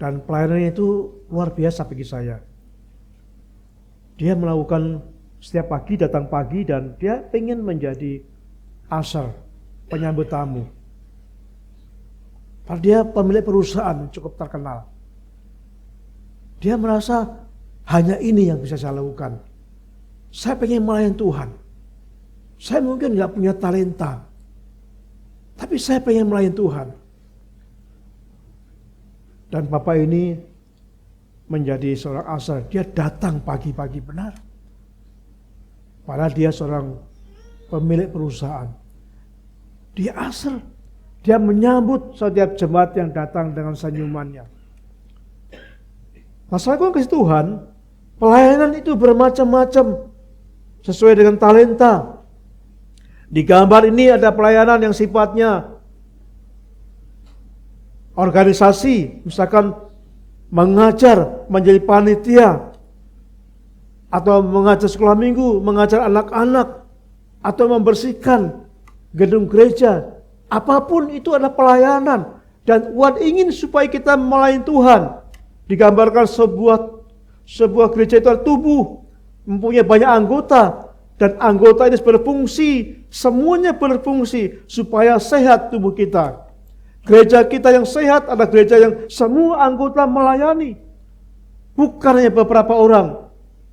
Dan pelayanannya itu luar biasa bagi saya. Dia melakukan setiap pagi, datang pagi, dan dia ingin menjadi usher, penyambut tamu. Padahal dia pemilik perusahaan yang cukup terkenal. Dia merasa hanya ini yang bisa saya lakukan. Saya pengen melayani Tuhan. Saya mungkin nggak punya talenta, tapi saya pengen melayani Tuhan. Dan Bapak ini menjadi seorang usher. Dia datang pagi-pagi benar. Padahal dia seorang pemilik perusahaan. Dia usher. Dia menyambut setiap jemaat yang datang dengan senyumannya. Masalahku kasih Tuhan, pelayanan itu bermacam-macam sesuai dengan talenta. Di gambar ini ada pelayanan yang sifatnya organisasi, misalkan mengajar, menjadi panitia, atau mengajar sekolah minggu, mengajar anak-anak, atau membersihkan gedung gereja. Apapun itu adalah pelayanan. Dan Tuhan ingin supaya kita melayani Tuhan. Digambarkan sebuah gereja itu adalah tubuh, mempunyai banyak anggota, dan anggota ini berfungsi, semuanya berfungsi supaya sehat tubuh kita. Gereja kita yang sehat adalah gereja yang semua anggota melayani. Bukan hanya beberapa orang.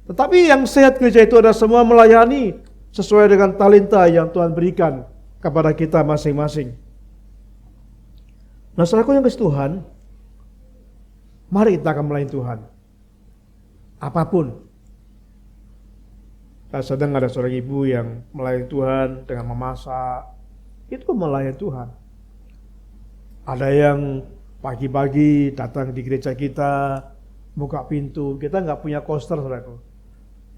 Tetapi yang sehat gereja itu adalah semua melayani sesuai dengan talenta yang Tuhan berikan kepada kita masing-masing. Nah, saudaraku yang kasih Tuhan, mari kita akan melayani Tuhan. Apapun. Saya sedang ada seorang ibu yang melayani Tuhan dengan memasak. Itu melayani Tuhan. Ada yang pagi-pagi datang di gereja kita, buka pintu. Kita nggak punya koster, saudaraku.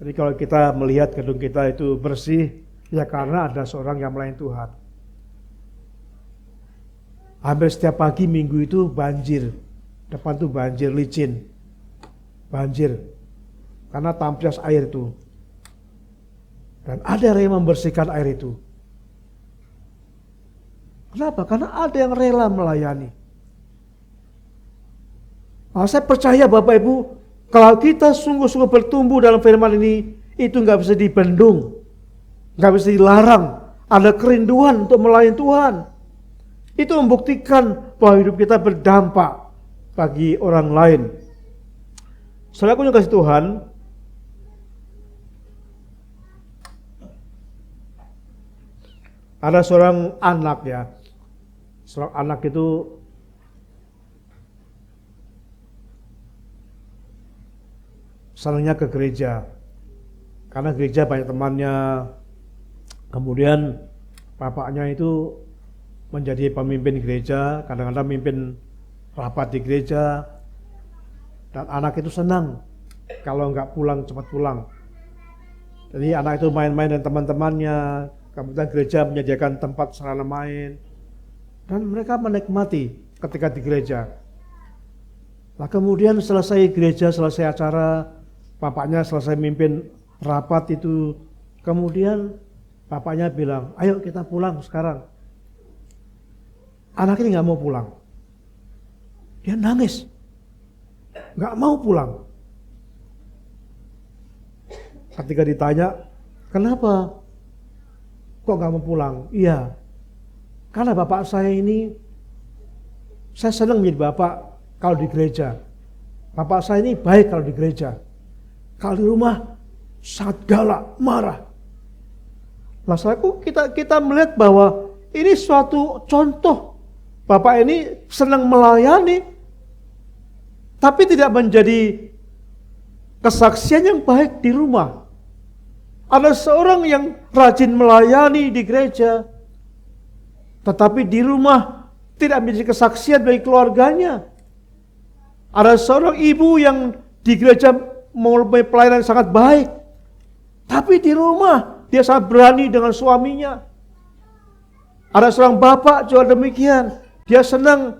Jadi kalau kita melihat gedung kita itu bersih, ya karena ada seorang yang melayani Tuhan. Hampir setiap pagi minggu itu banjir. Depan tuh banjir, licin. Banjir. Karena tampias air itu. Dan ada yang membersihkan air itu. Kenapa? Karena ada yang rela melayani. Nah, saya percaya Bapak Ibu, kalau kita sungguh-sungguh bertumbuh dalam firman ini, itu nggak bisa dibendung, nggak bisa dilarang. Ada kerinduan untuk melayani Tuhan. Itu membuktikan bahwa hidup kita berdampak bagi orang lain. Saudaraku yang kasih Tuhan, ada seorang anak ya. Seorang anak itu senangnya ke gereja. Karena gereja banyak temannya. Kemudian bapaknya itu menjadi pemimpin gereja, kadang-kadang memimpin rapat di gereja. Dan anak itu senang kalau nggak pulang, cepat pulang. Jadi anak itu main-main dengan teman-temannya. Kemudian gereja menyediakan tempat sarana main. Dan mereka menikmati ketika di gereja. Nah kemudian selesai gereja, selesai acara, bapaknya selesai mimpin rapat itu. Kemudian bapaknya bilang, ayo kita pulang sekarang. Anak ini gak mau pulang. Dia nangis. Gak mau pulang. Ketika ditanya, kenapa? Kok gak mau pulang? Iya. Karena bapak saya ini, saya senang menjadi bapak kalau di gereja. Bapak saya ini baik kalau di gereja. Kalau di rumah, sangat galak, marah. Nah, kita melihat bahwa ini suatu contoh. Bapak ini senang melayani, tapi tidak menjadi kesaksian yang baik di rumah. Ada seorang yang rajin melayani di gereja, tetapi di rumah tidak menjadi kesaksian bagi keluarganya. Ada seorang ibu yang di gereja memulai pelayanan sangat baik. Tapi di rumah dia sangat berani dengan suaminya. Ada seorang bapak juga demikian. Dia senang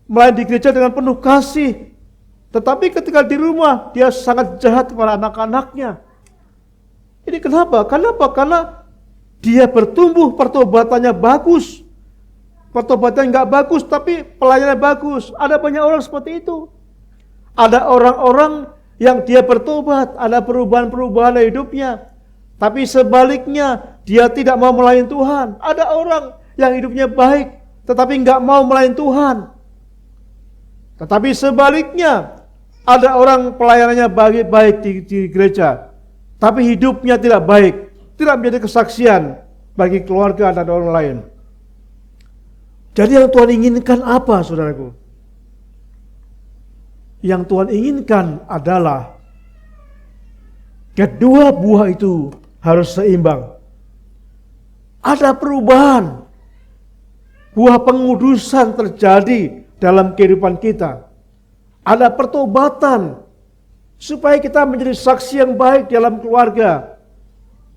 melayani di gereja dengan penuh kasih. Tetapi ketika di rumah dia sangat jahat kepada anak-anaknya. Ini kenapa? Karena dia bertumbuh, pertobatannya bagus. Pertobatannya nggak bagus, tapi pelayanannya bagus. Ada banyak orang seperti itu. Ada orang-orang yang dia bertobat, ada perubahan-perubahan dalam hidupnya. Tapi sebaliknya, dia tidak mau melayani Tuhan. Ada orang yang hidupnya baik, tetapi nggak mau melayani Tuhan. Tetapi sebaliknya, ada orang pelayanannya baik di gereja, tapi hidupnya tidak baik, tidak menjadi kesaksian bagi keluarga dan orang lain. Jadi yang Tuhan inginkan apa, saudaraku? Yang Tuhan inginkan adalah kedua buah itu harus seimbang. Ada perubahan, buah pengudusan terjadi dalam kehidupan kita. Ada pertobatan supaya kita menjadi saksi yang baik dalam keluarga,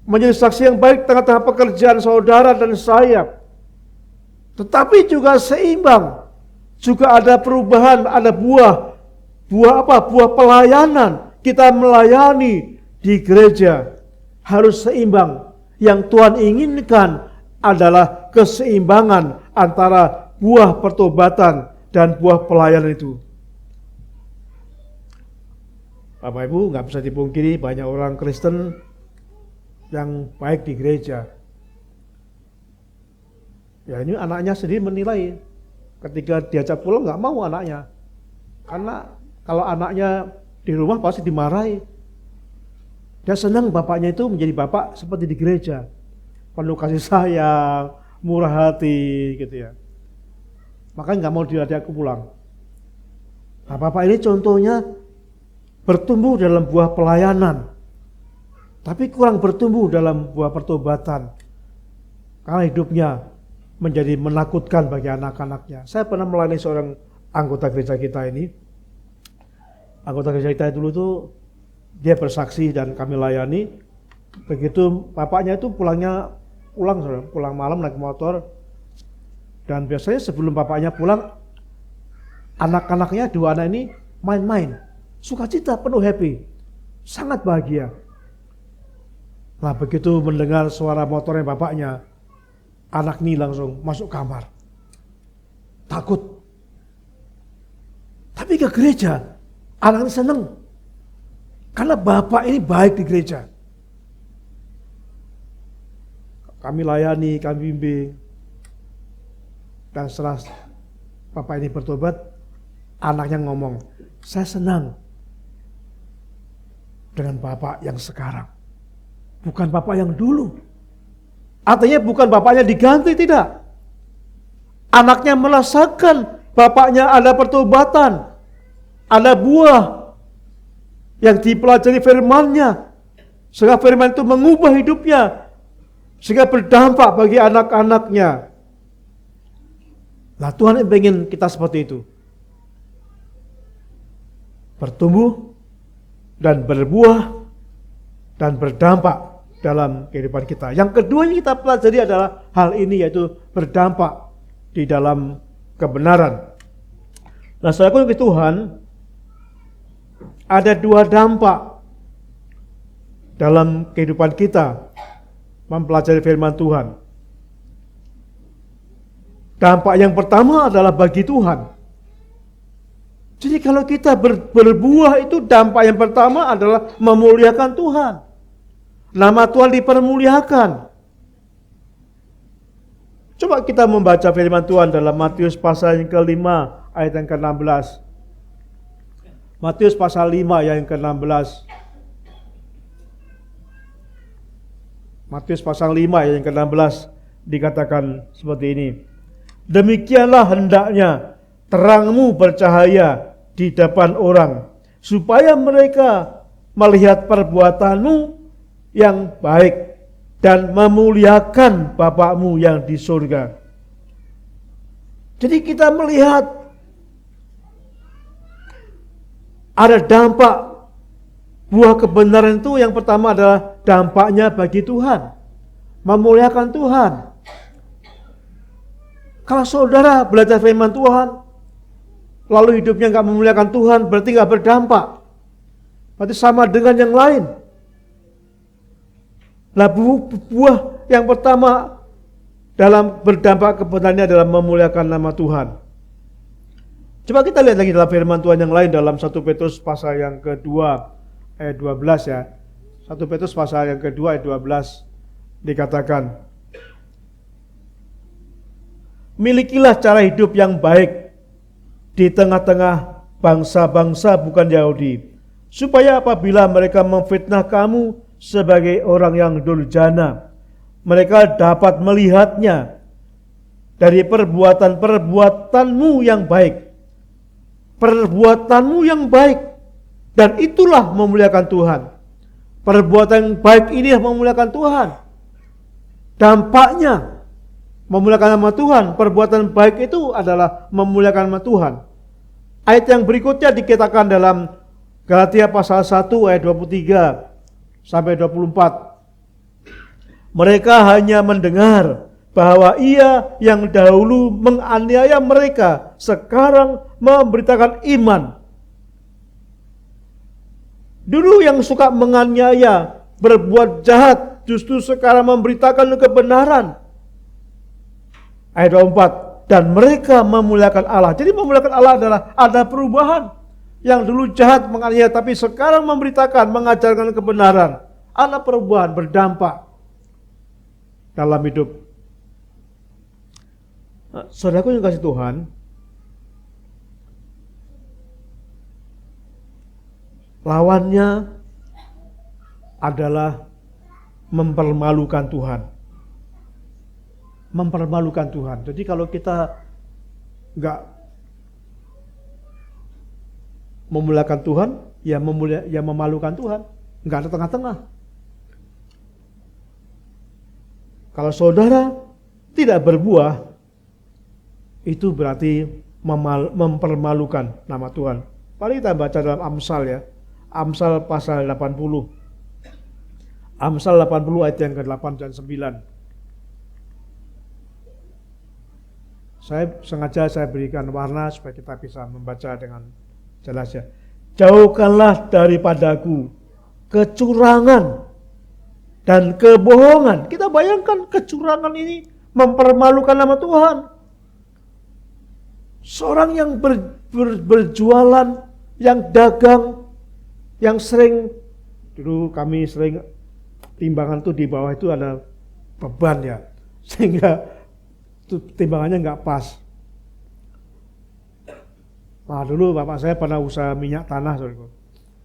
menjadi saksi yang baik tengah-tengah pekerjaan saudara dan saya. Tetapi juga seimbang, juga ada perubahan, ada buah apa? Buah pelayanan. Kita melayani di gereja harus seimbang. Yang Tuhan inginkan adalah keseimbangan antara buah pertobatan dan buah pelayanan itu. Bapak Ibu, nggak bisa dipungkiri banyak orang Kristen yang baik di gereja. Ya ini anaknya sendiri menilai. Ketika diajak pulang nggak mau anaknya. Karena kalau anaknya di rumah pasti dimarahi. Dia senang bapaknya itu menjadi bapak seperti di gereja. Penuh kasih sayang, murah hati gitu ya. Makanya nggak mau diajak pulang. Nah, bapak ini contohnya bertumbuh dalam buah pelayanan. Tapi kurang bertumbuh dalam buah pertobatan. Karena hidupnya menjadi menakutkan bagi anak-anaknya. Saya pernah melayani seorang anggota gereja kita ini. Anggota gereja kita dulu tuh dia bersaksi dan kami layani. Begitu bapaknya itu pulang malam naik motor. Dan biasanya sebelum bapaknya pulang, anak-anaknya, dua anak ini main-main. Sukacita, penuh happy. Sangat bahagia. Nah begitu mendengar suara motornya bapaknya, anak ini langsung masuk kamar. Takut. Tapi ke gereja, anak ini senang. Karena bapak ini baik di gereja. Kami layani, kami bimbing. Dan setelah bapak ini bertobat, anaknya ngomong, saya senang dengan bapak yang sekarang. Bukan bapak yang dulu. Artinya bukan bapaknya diganti, tidak. Anaknya merasakan bapaknya ada pertobatan, ada buah yang dipelajari firman-Nya, sehingga firman itu mengubah hidupnya, sehingga berdampak bagi anak-anaknya. Nah Tuhan ingin kita seperti itu. Bertumbuh dan berbuah dan berdampak dalam kehidupan kita. Yang kedua yang kita pelajari adalah hal ini, yaitu berdampak di dalam kebenaran. Nah, saya akui Tuhan, ada dua dampak dalam kehidupan kita mempelajari firman Tuhan. Dampak yang pertama adalah bagi Tuhan. Jadi kalau kita berbuah itu dampak yang pertama adalah memuliakan Tuhan. Nama Tuhan dipermuliakan. Coba kita membaca firman Tuhan dalam Matius pasal yang ke-5 ayat yang ke-16. Matius pasal 5 ayat yang ke-16. Matius pasal 5 ayat yang ke-16 dikatakan seperti ini. Demikianlah hendaknya terangmu bercahaya di depan orang, supaya mereka melihat perbuatanmu yang baik dan memuliakan Bapakmu yang di surga. Jadi kita melihat Ada dampak buah kebenaran itu, yang pertama adalah dampaknya bagi Tuhan, memuliakan Tuhan. Kalau saudara belajar firman Tuhan, lalu hidupnya nggak memuliakan Tuhan, berarti nggak berdampak. Berarti sama dengan yang lain. Nah, buah yang pertama dalam berdampak kebenarannya adalah memuliakan nama Tuhan. Coba kita lihat lagi dalam firman Tuhan yang lain dalam 1 Petrus pasal yang kedua ayat 12 ya. 1 Petrus pasal yang kedua ayat 12 dikatakan, milikilah cara hidup yang baik di tengah-tengah bangsa-bangsa bukan Yahudi, supaya apabila mereka memfitnah kamu sebagai orang yang durjana, mereka dapat melihatnya dari perbuatan-perbuatanmu yang baik. Perbuatanmu yang baik, dan itulah memuliakan Tuhan. Perbuatan yang baik ini memuliakan Tuhan. Dampaknya memuliakan nama Tuhan. Perbuatan baik itu adalah memuliakan nama Tuhan. Ayat yang berikutnya dikatakan dalam Galatia pasal 1 ayat 23 sampai 24. Mereka hanya mendengar bahwa ia yang dahulu menganiaya mereka sekarang memberitakan iman. Dulu yang suka menganiaya, berbuat jahat, justru sekarang memberitakan kebenaran. Ayat 24, dan mereka memuliakan Allah. Jadi memuliakan Allah adalah ada perubahan. Yang dulu jahat menganiaya, tapi sekarang memberitakan, mengajarkan kebenaran. Ada perubahan, berdampak dalam hidup. Nah, saudaraku yang kasih Tuhan, lawannya adalah mempermalukan Tuhan. Mempermalukan Tuhan. Jadi kalau kita enggak memuliakan Tuhan, ya memalukan Tuhan. Enggak ada tengah-tengah. Kalau saudara tidak berbuah, itu berarti mempermalukan nama Tuhan. Mari kita baca dalam Amsal ya. Amsal pasal 80. Amsal 80 ayat yang ke-8 dan 9. Saya berikan warna supaya kita bisa membaca dengan jelas ya. Jauhkanlah daripadaku kecurangan dan kebohongan. Kita bayangkan kecurangan ini mempermalukan nama Tuhan. Seorang yang berjualan, yang dagang, yang sering, dulu kami sering timbangan tuh di bawah itu ada beban ya, sehingga timbangannya nggak pas. Nah dulu bapak saya pernah usaha minyak tanah,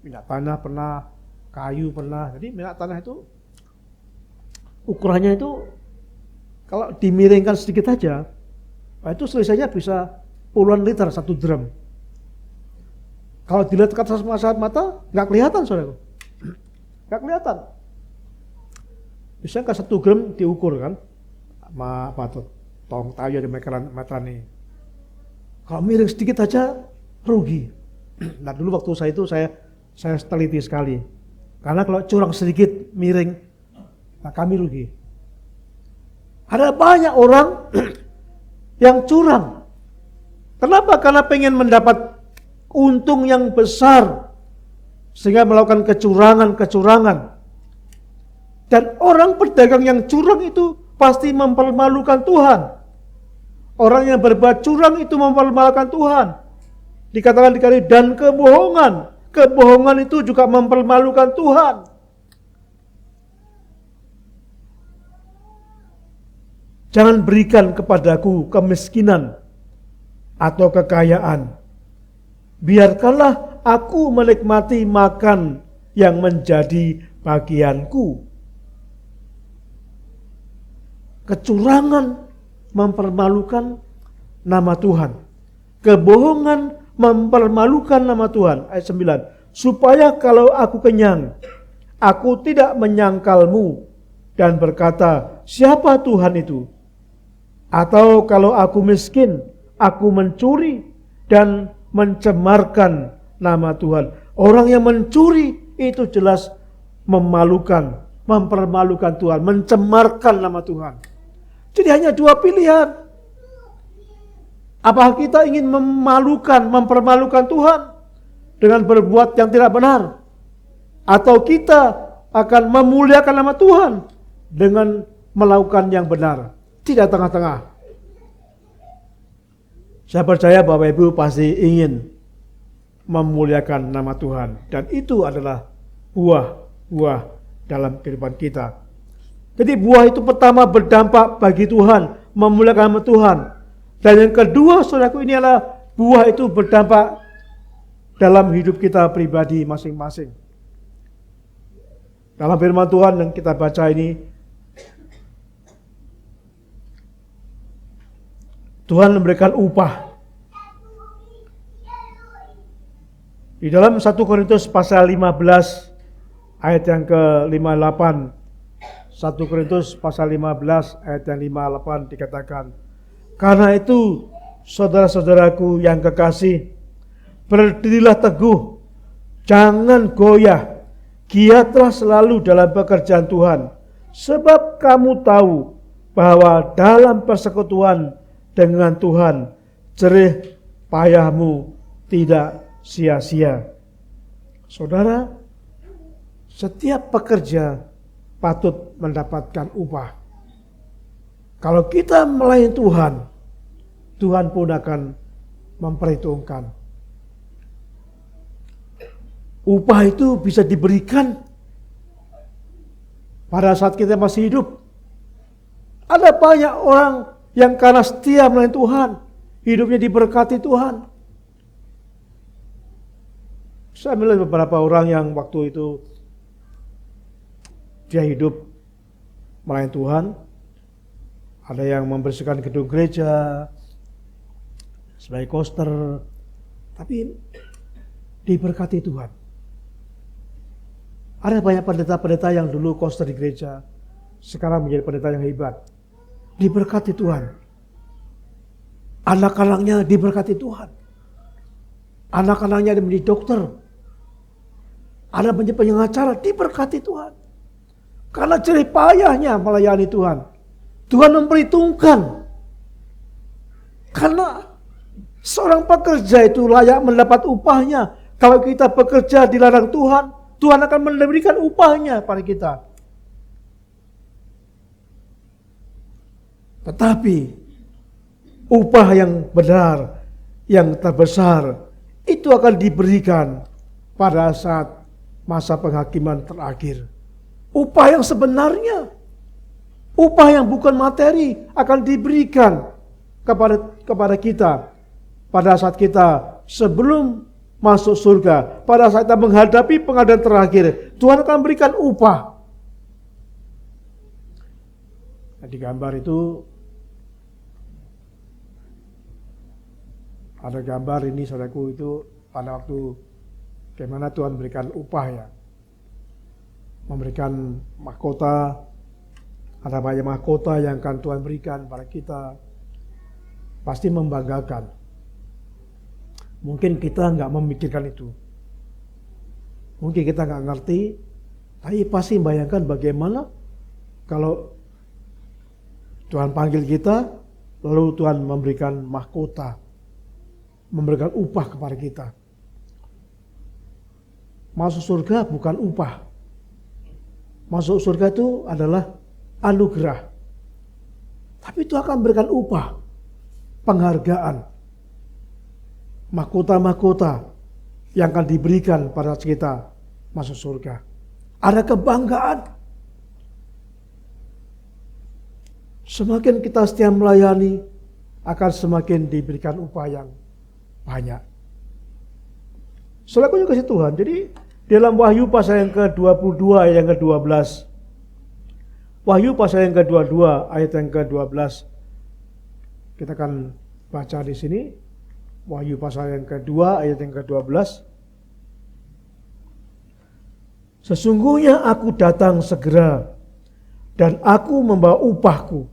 minyak tanah pernah, kayu pernah. Jadi minyak tanah itu ukurannya itu kalau dimiringkan sedikit aja, itu selisihnya bisa puluhan liter 1 drum. Kalau dilihat ke atas mata, nggak kelihatan saudara. Nggak kelihatan. Misalnya kan 1 gram diukur kan, sama apa tuh, tong tayu di meteran ini. Kalau miring sedikit aja rugi. Nah dulu waktu saya teliti sekali. Karena kalau curang sedikit miring, nah kami rugi. Ada banyak orang yang curang. Kenapa? Karena pengen mendapat untung yang besar sehingga melakukan kecurangan. Dan orang pedagang yang curang itu pasti mempermalukan Tuhan. Orang yang berbuat curang itu mempermalukan Tuhan. Dikatakan dikali dan kebohongan. Kebohongan itu juga mempermalukan Tuhan. Jangan berikan kepadaku kemiskinan atau kekayaan. Biarkanlah aku menikmati makan yang menjadi bagianku. Kecurangan mempermalukan nama Tuhan. Kebohongan mempermalukan nama Tuhan. Ayat 9. Supaya kalau aku kenyang, aku tidak menyangkalmu dan berkata, siapa Tuhan itu? Atau kalau aku miskin, aku mencuri dan mencemarkan nama Tuhan. Orang yang mencuri itu jelas memalukan, mempermalukan Tuhan, mencemarkan nama Tuhan. Jadi hanya dua pilihan. Apakah kita ingin memalukan, mempermalukan Tuhan dengan berbuat yang tidak benar? Atau kita akan memuliakan nama Tuhan dengan melakukan yang benar? Tidak tengah-tengah. Saya percaya Bapak Ibu pasti ingin memuliakan nama Tuhan. Dan itu adalah buah-buah dalam kehidupan kita. Jadi buah itu pertama berdampak bagi Tuhan, memuliakan nama Tuhan. Dan yang kedua, saudaraku, ini adalah buah itu berdampak dalam hidup kita pribadi masing-masing. Dalam firman Tuhan yang kita baca ini, Tuhan memberikan upah. Di dalam 1 Korintus pasal 15 ayat yang ke-58, 1 Korintus pasal 15 ayat yang 58 dikatakan, karena itu saudara-saudaraku yang kekasih, berdirilah teguh, jangan goyah, giatlah selalu dalam pekerjaan Tuhan, sebab kamu tahu bahwa dalam persekutuan dengan Tuhan, jerih payahmu tidak sia-sia. Saudara, setiap pekerja patut mendapatkan upah. Kalau kita melayani Tuhan, Tuhan pun akan memperhitungkan. Upah itu bisa diberikan pada saat kita masih hidup. Ada banyak orang yang karena setia melayani Tuhan, hidupnya diberkati Tuhan. Saya melihat beberapa orang yang waktu itu dia hidup melayani Tuhan. Ada yang membersihkan gedung gereja sebagai koster, tapi diberkati Tuhan. Ada banyak pendeta-pendeta yang dulu koster di gereja, sekarang menjadi pendeta yang hebat. Diberkati Tuhan. Anak-anaknya diberkati Tuhan. Anak-anaknya menjadi dokter. Ada menjadi pengacara, diberkati Tuhan. Karena jerih payahnya melayani Tuhan. Tuhan memperhitungkan. Karena seorang pekerja itu layak mendapat upahnya. Kalau kita bekerja di ladang Tuhan, Tuhan akan memberikan upahnya pada kita. Tetapi upah yang benar, yang terbesar, itu akan diberikan pada saat masa penghakiman terakhir. Upah yang sebenarnya, upah yang bukan materi akan diberikan kepada kita pada saat kita sebelum masuk surga, pada saat kita menghadapi pengadilan terakhir. Tuhan akan berikan upah. Di gambar itu ada gambar ini, saudaraku, itu pada waktu bagaimana Tuhan berikan upah ya. Memberikan mahkota, ada banyak mahkota yang akan Tuhan berikan pada kita. Pasti membanggakan. Mungkin kita nggak memikirkan itu. Mungkin kita nggak ngerti, tapi pasti bayangkan bagaimana kalau Tuhan panggil kita, lalu Tuhan memberikan mahkota, memberikan upah kepada kita. Masuk surga bukan upah. Masuk surga itu adalah anugerah. Tapi itu akan memberikan upah, penghargaan, mahkota-mahkota yang akan diberikan pada kita masuk surga. Ada kebanggaan. Semakin kita setia melayani, akan semakin diberikan upah yang banyak. Saudaraku kasih Tuhan. Jadi dalam Wahyu pasal yang ke-22 ayat yang ke-12. Wahyu pasal yang ke-22 ayat yang ke-12. Kita akan baca di sini. Wahyu pasal yang kedua ayat yang ke-12. Sesungguhnya aku datang segera dan aku membawa upahku.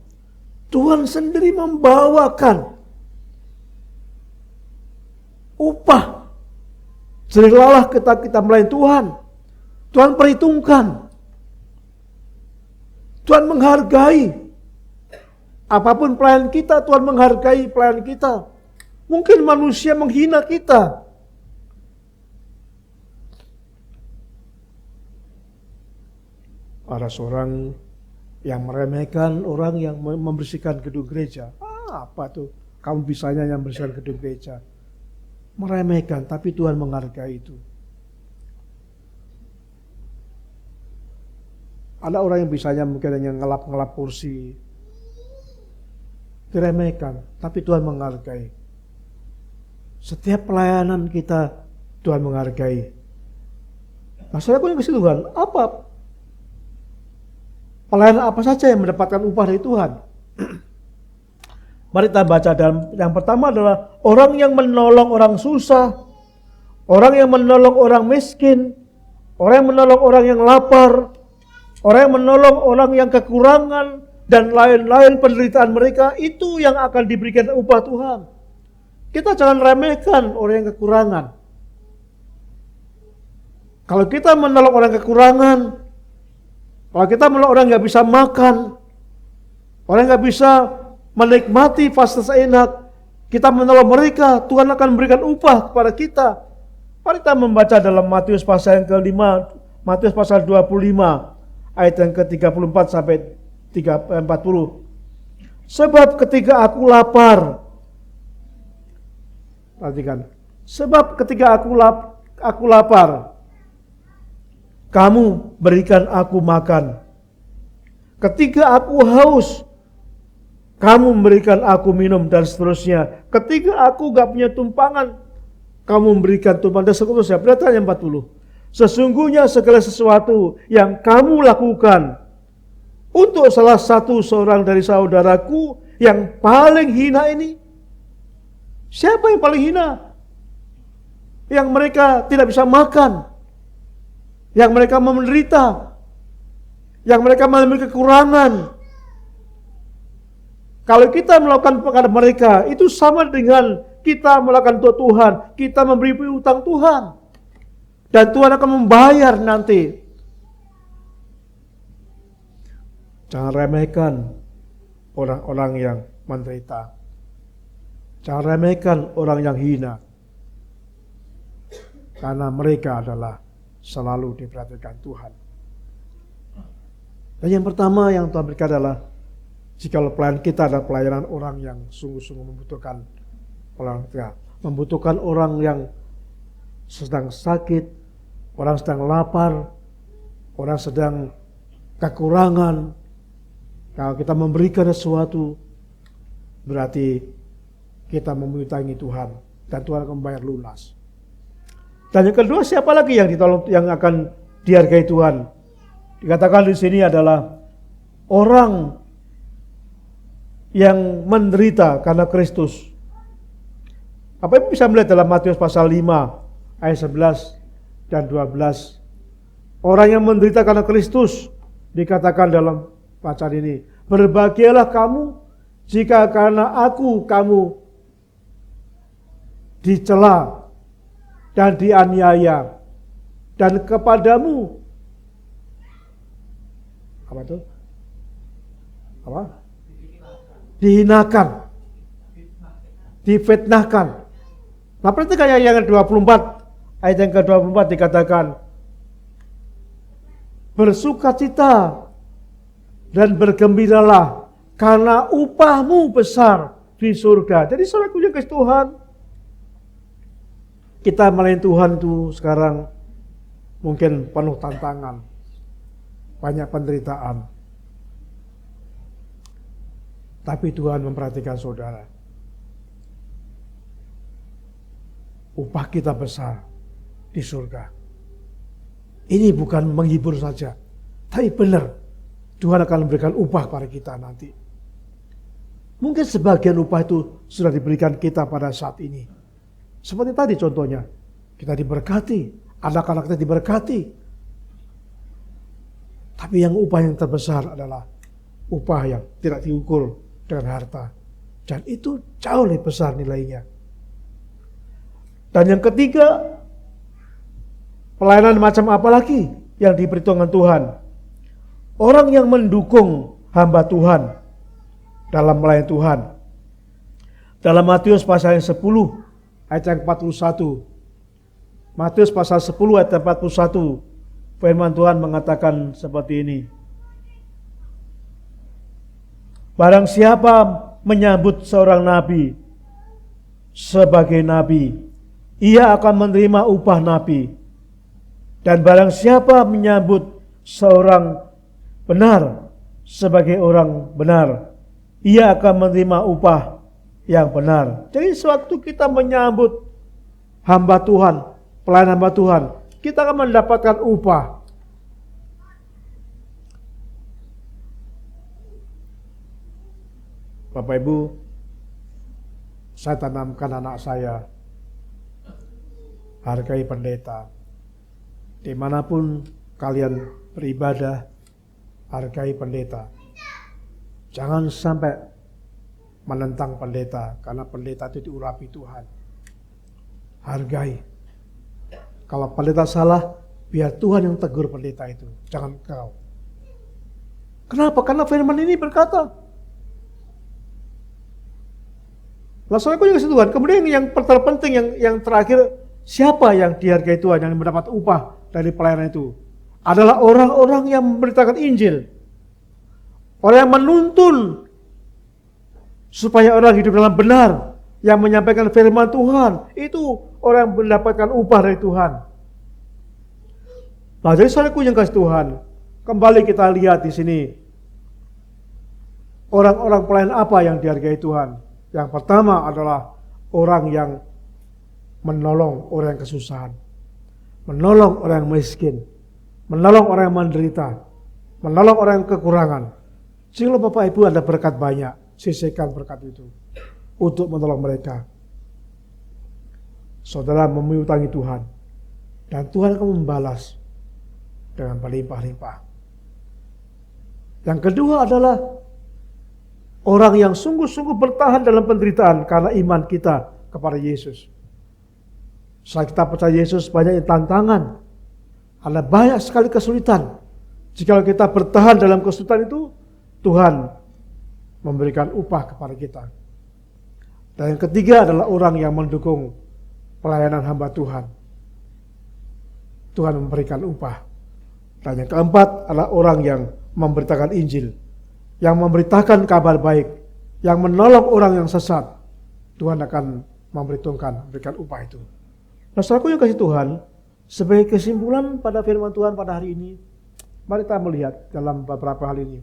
Tuhan sendiri membawakan upah Sudahlah kita melayani Tuhan. Tuhan perhitungkan. Tuhan menghargai. Apapun pelayan kita, Tuhan menghargai pelayan kita. Mungkin manusia menghina kita. Ada seorang yang meremehkan orang yang membersihkan gedung gereja. Apa tuh? Kamu bisanya yang membersihkan gedung gereja. Meremehkan, tapi Tuhan menghargai itu. Ada orang yang bisanya mungkin hanya ngelap-ngelap kursi. Diremehkan, tapi Tuhan menghargai. Setiap pelayanan kita, Tuhan menghargai. Nah, saya punya kasih Tuhan, apa? Pelayanan apa saja yang mendapatkan upah dari Tuhan? Mari kita baca dalam yang pertama adalah orang yang menolong orang susah, orang yang menolong orang miskin, orang yang menolong orang yang lapar, orang yang menolong orang yang kekurangan, dan lain-lain penderitaan mereka, itu yang akan diberikan upah Tuhan. Kita jangan remehkan orang yang kekurangan. Kalau kita menolong orang kekurangan, kalau kita menolong orang yang gak bisa makan, orang yang gak bisa menikmati fasilitas enak, kita menolong mereka, Tuhan akan memberikan upah kepada kita. Mari kita membaca dalam Matius pasal yang ke-5, Matius pasal 25, ayat yang ke-34 sampai 40. Sebab ketika aku lapar, perhatikan. Sebab ketika aku lapar, kamu berikan aku makan. Ketika aku haus, kamu memberikan aku minum, dan seterusnya. Ketika aku gak punya tumpangan, kamu memberikan tumpangan, dan seterusnya. Perhatikan yang 40. Sesungguhnya segala sesuatu yang kamu lakukan untuk salah satu seorang dari saudaraku yang paling hina ini. Siapa yang paling hina? Yang mereka tidak bisa makan, yang mereka menderita, yang mereka mengalami kekurangan. Kalau kita melakukan kepada mereka, itu sama dengan kita melakukan untuk Tuhan. Kita memberi utang Tuhan. Dan Tuhan akan membayar nanti. Jangan remehkan orang-orang yang menderita. Jangan remehkan orang yang hina. Karena mereka adalah selalu diperhatikan Tuhan. Dan yang pertama yang Tuhan berikan adalah, jika pelayan kita adalah pelayanan orang yang sungguh-sungguh membutuhkan orang kita. Membutuhkan orang yang sedang sakit, orang sedang lapar, orang sedang kekurangan. Kalau kita memberikan sesuatu, berarti kita memintangi Tuhan, dan Tuhan akan membayar lunas. Dan yang kedua, siapa lagi yang ditolong, yang akan dihargai Tuhan? Dikatakan di sini adalah orang yang menderita karena Kristus. Apa Ibu bisa melihat dalam Matius pasal 5 ayat 11 dan 12. Orang yang menderita karena Kristus dikatakan dalam bacaan ini, berbahagialah kamu jika karena aku kamu dicela dan dianiaya, dan kepadamu apa itu? Apa? Dihinakan, difitnahkan. Nah, perhatikan yang ke-24, ayat yang ke-24 dikatakan, bersukacita dan bergembiralah karena upahmu besar di surga. Jadi saudaraku yang kasih Tuhan, kita melayani Tuhan itu sekarang mungkin penuh tantangan, banyak penderitaan. Tapi Tuhan memperhatikan saudara. Upah kita besar di surga. Ini bukan menghibur saja, tapi benar Tuhan akan memberikan upah pada kita nanti. Mungkin sebagian upah itu sudah diberikan kita pada saat ini. Seperti tadi contohnya, kita diberkati, anak-anak kita diberkati. Tapi yang upah yang terbesar adalah upah yang tidak diukur dengan harta. Dan itu jauh lebih besar nilainya. Dan yang ketiga, Pelayanan macam apa lagi yang diperhitungkan Tuhan? Orang yang mendukung hamba Tuhan dalam melayani Tuhan. Dalam Matius pasal yang 10 ayat yang 41. Matius pasal 10 ayat 41. Firman Tuhan mengatakan seperti ini. Barang siapa menyambut seorang nabi sebagai nabi, ia akan menerima upah nabi. Dan barang siapa menyambut seorang benar sebagai orang benar, ia akan menerima upah yang benar. Jadi sewaktu kita menyambut hamba Tuhan, pelayan hamba Tuhan, kita akan mendapatkan upah. Bapak Ibu, saya tanamkan anak saya, hargai pendeta. Dimanapun kalian beribadah, hargai pendeta. Jangan sampai menentang pendeta, karena pendeta itu diurapi Tuhan. Hargai. Kalau pendeta salah, biar Tuhan yang tegur pendeta itu, jangan kau. Kenapa? Karena firman ini berkata, Laksanakan yang Tuhan. Kemudian yang terpenting, yang terakhir, siapa yang dihargai Tuhan, yang mendapat upah dari pelayanan itu? Adalah orang-orang yang memberitakan Injil. Orang yang menuntun supaya orang hidup dalam benar, yang menyampaikan firman Tuhan. Itu orang yang mendapatkan upah dari Tuhan. Nah, jadi saudaraku yang kasih Tuhan, kembali kita lihat di sini. Orang-orang pelayan apa yang dihargai Tuhan? Yang pertama adalah orang yang menolong orang yang kesusahan, menolong orang yang miskin, menolong orang yang menderita, menolong orang yang kekurangan. Sehingga Bapak Ibu ada berkat banyak, sisihkan berkat itu untuk menolong mereka. Saudara memiutangi Tuhan, dan Tuhan akan membalas dengan berlimpah-limpah. Yang kedua adalah orang yang sungguh-sungguh bertahan dalam penderitaan karena iman kita kepada Yesus. Setelah kita percaya Yesus, banyak tantangan. Ada banyak sekali kesulitan. Jika kita bertahan dalam kesulitan itu, Tuhan memberikan upah kepada kita. Dan yang ketiga adalah orang yang mendukung pelayanan hamba Tuhan. Tuhan memberikan upah. Dan yang keempat adalah orang yang memberitakan Injil, yang memberitakan kabar baik, yang menolong orang yang sesat. Tuhan akan memberikan upah itu. Nah, saudaraku yang kasih Tuhan, sebagai kesimpulan pada firman Tuhan pada hari ini, mari kita melihat dalam beberapa hal ini.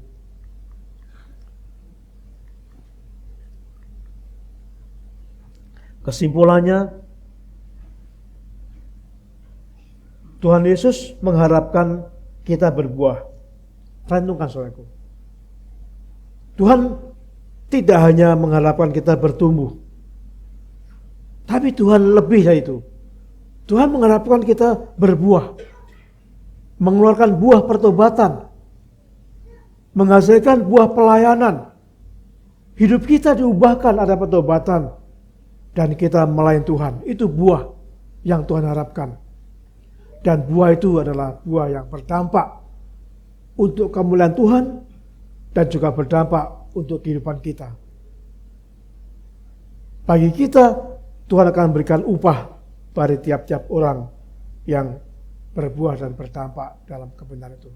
Kesimpulannya, Tuhan Yesus mengharapkan kita berbuah. Renungkan saudaraku. Tuhan tidak hanya mengharapkan kita bertumbuh, tapi Tuhan lebih dari itu. Tuhan mengharapkan kita berbuah, mengeluarkan buah pertobatan, menghasilkan buah pelayanan. Hidup kita diubahkan, ada pertobatan, dan kita melayani Tuhan. Itu buah yang Tuhan harapkan. Dan buah itu adalah buah yang berdampak untuk kemuliaan Tuhan, dan juga berdampak untuk kehidupan kita. Bagi kita, Tuhan akan memberikan upah dari tiap-tiap orang yang berbuah dan berdampak dalam kebenaran itu.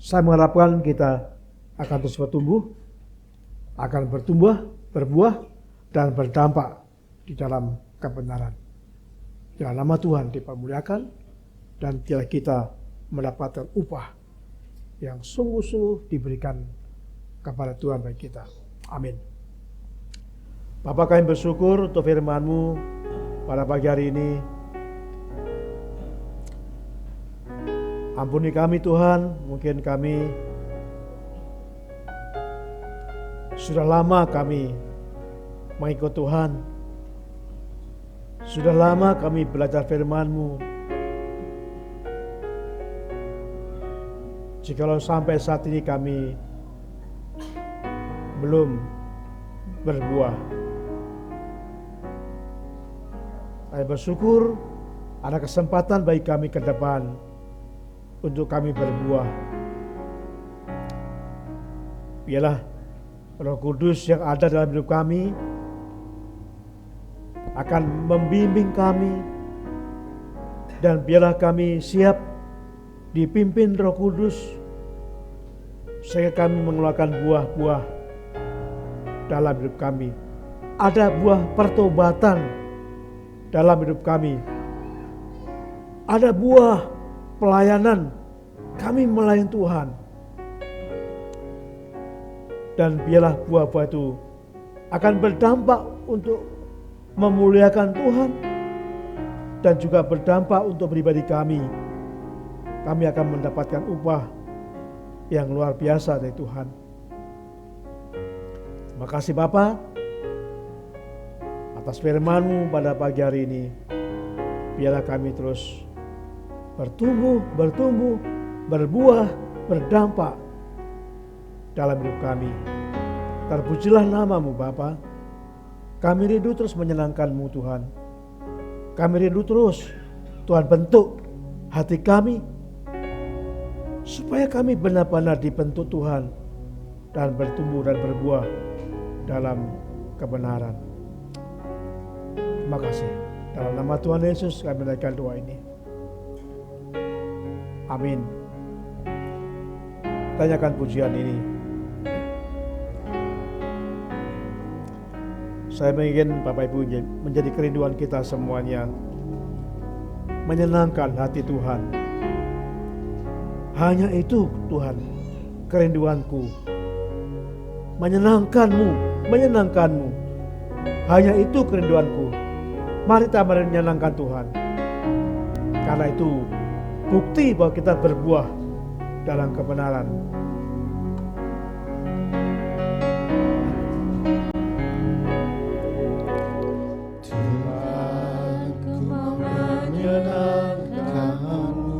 Saya mengharapkan kita akan terus berbuah, dan berdampak di dalam kebenaran. Dalam nama Tuhan dipermuliakan, dan biarlah kita mendapatkan upah yang sungguh-sungguh diberikan kepada Tuhan bagi kita. Amin. Bapa, kami bersyukur untuk firman-Mu pada pagi hari ini. Ampuni kami Tuhan, mungkin kami sudah lama kami mengikut Tuhan. Sudah lama kami belajar firman-Mu. Jikalau sampai saat ini kami belum berbuah, saya bersyukur ada kesempatan bagi kami ke depan untuk kami berbuah. Biarlah Roh Kudus yang ada dalam hidup kami akan membimbing kami, dan biarlah kami siap dipimpin Roh Kudus sehingga kami mengeluarkan buah-buah dalam hidup kami. Ada buah pertobatan dalam hidup kami. Ada buah pelayanan, kami melayani Tuhan. Dan biarlah buah-buah itu akan berdampak untuk memuliakan Tuhan dan juga berdampak untuk pribadi kami. Kami akan mendapatkan upah yang luar biasa dari Tuhan. Terima kasih Bapa atas firman-Mu pada pagi hari ini. Biarlah kami terus bertumbuh, berbuah, berdampak dalam hidup kami. Terpujilah nama-Mu Bapa. Kami rindu terus menyenangkan-Mu Tuhan. Kami rindu terus Tuhan bentuk hati kami, supaya kami benar-benar dibentuk Tuhan dan bertumbuh dan berbuah dalam kebenaran. Terima kasih. Dalam nama Tuhan Yesus kami menaikkan doa ini. Amin. Tanyakan pujian ini. Saya ingin Bapak Ibu menjadi kerinduan kita semuanya, menyenangkan hati Tuhan. Hanya itu Tuhan kerinduanku, menyenangkanmu. Hanya itu kerinduanku. Mari kita menyenangkan Tuhan. Karena itu bukti bahwa kita berbuah dalam kebenaran. Tuhan, ku mau menyenangkan-Mu.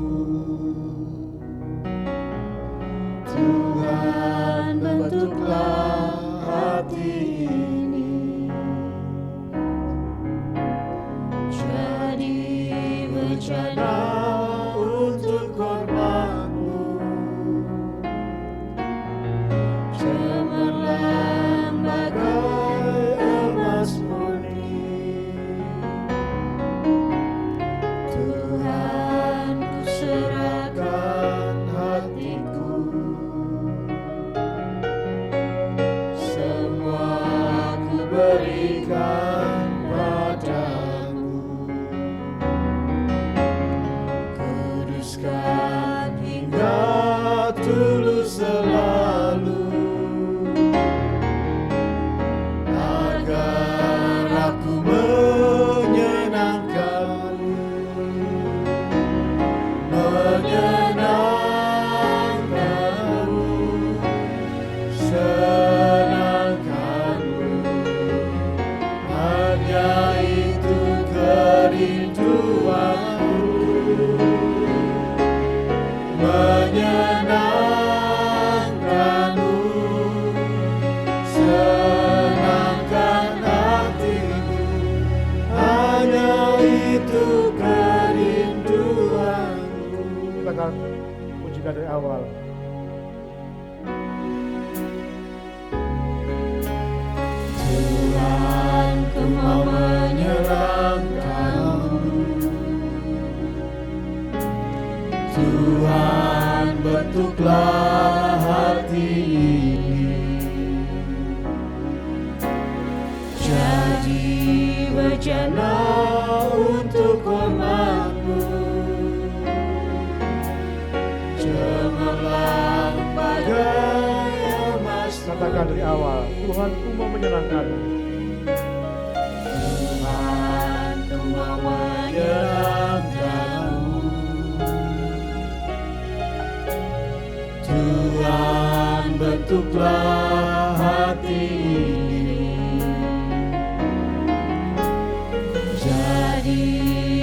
Tuhan, bentuklah hati ini jadi bejana untuk hormat-Mu. Cemerlang bagai emas murni. Tuhan, ku serahkan hatiku. Semua ku berikan padamu. Kuduskan hingga tulus selalu, agar aku menyenangkan-Mu. Senangkan-Mu. Hanya itu kerinduanku. Menyenangkan-Mu, senangkan hatiku. Hanya itu kerinduanku. Kita akan pujikan dari awal. Tuhan, ku mau menyenangkan-Mu. Tuhan, bentuklah hati ini jadi bejana untuk hormat-Mu. Cemerlang bagai emas. Katakan dari awal, Tuhan, ku mau menyenangkan-Mu. Tuhan, ku mau menyenangkan-Mu. Tuhan, bentuklah hati ini jadi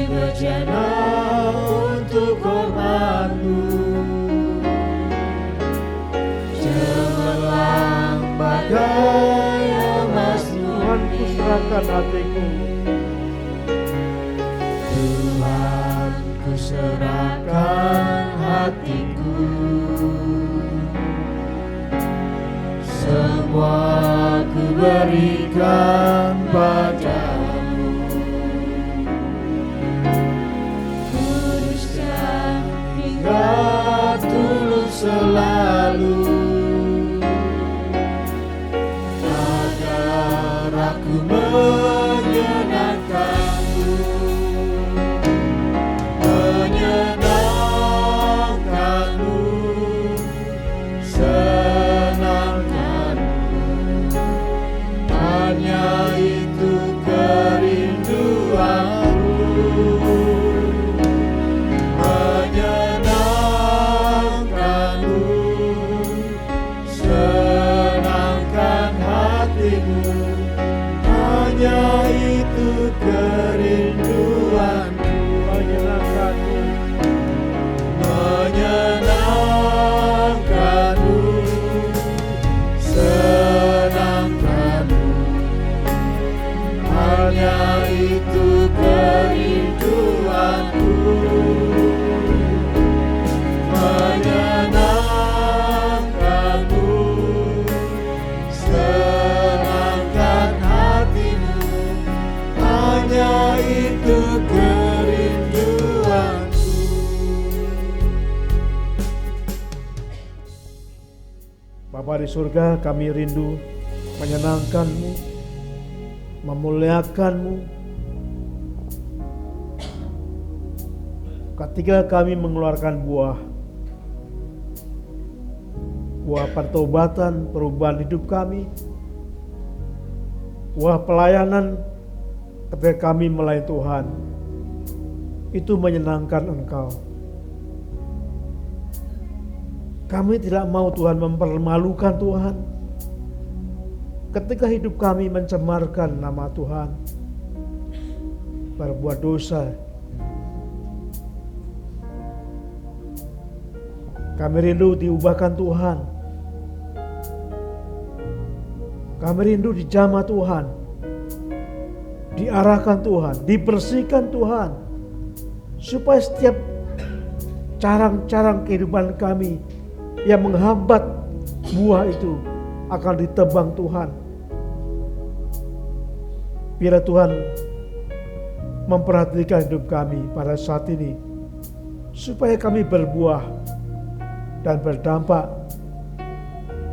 bejana untuk hormat-Mu. Cemerlang bagai emas Tuhan, ku serahkan hatiku. Tuhan, hatiku, semua ku berikan padamu. Kudus dan hingga tulus selalu, agar aku menyenangkanmu, menyenangkanmu, senangkanmu. Hanya itu kerinduanku, menyenangkanmu, senangkan hatimu. Hanya itu kerinduanku, menyenangkanmu, menyenangkanmu, senangkanmu. Hanya itu kerinduanku, menyenangkanmu, senangkan hatimu. Hanya itu kerinduanku. Bapa di surga, kami rindu menyenangkan-Mu, memuliakan-Mu. Ketika kami mengeluarkan buah pertobatan, perubahan hidup kami, buah pelayanan ketika kami melayani Tuhan, itu menyenangkan Engkau. Kami tidak mau Tuhan mempermalukan Tuhan. Ketika hidup kami mencemarkan nama Tuhan, berbuat dosa, kami rindu diubahkan Tuhan. Kami rindu dijamah Tuhan, diarahkan Tuhan, dibersihkan Tuhan, supaya setiap carang-carang kehidupan kami yang menghambat buah itu akan ditebang Tuhan. Biar Tuhan memperhatikan hidup kami pada saat ini, supaya kami berbuah dan berdampak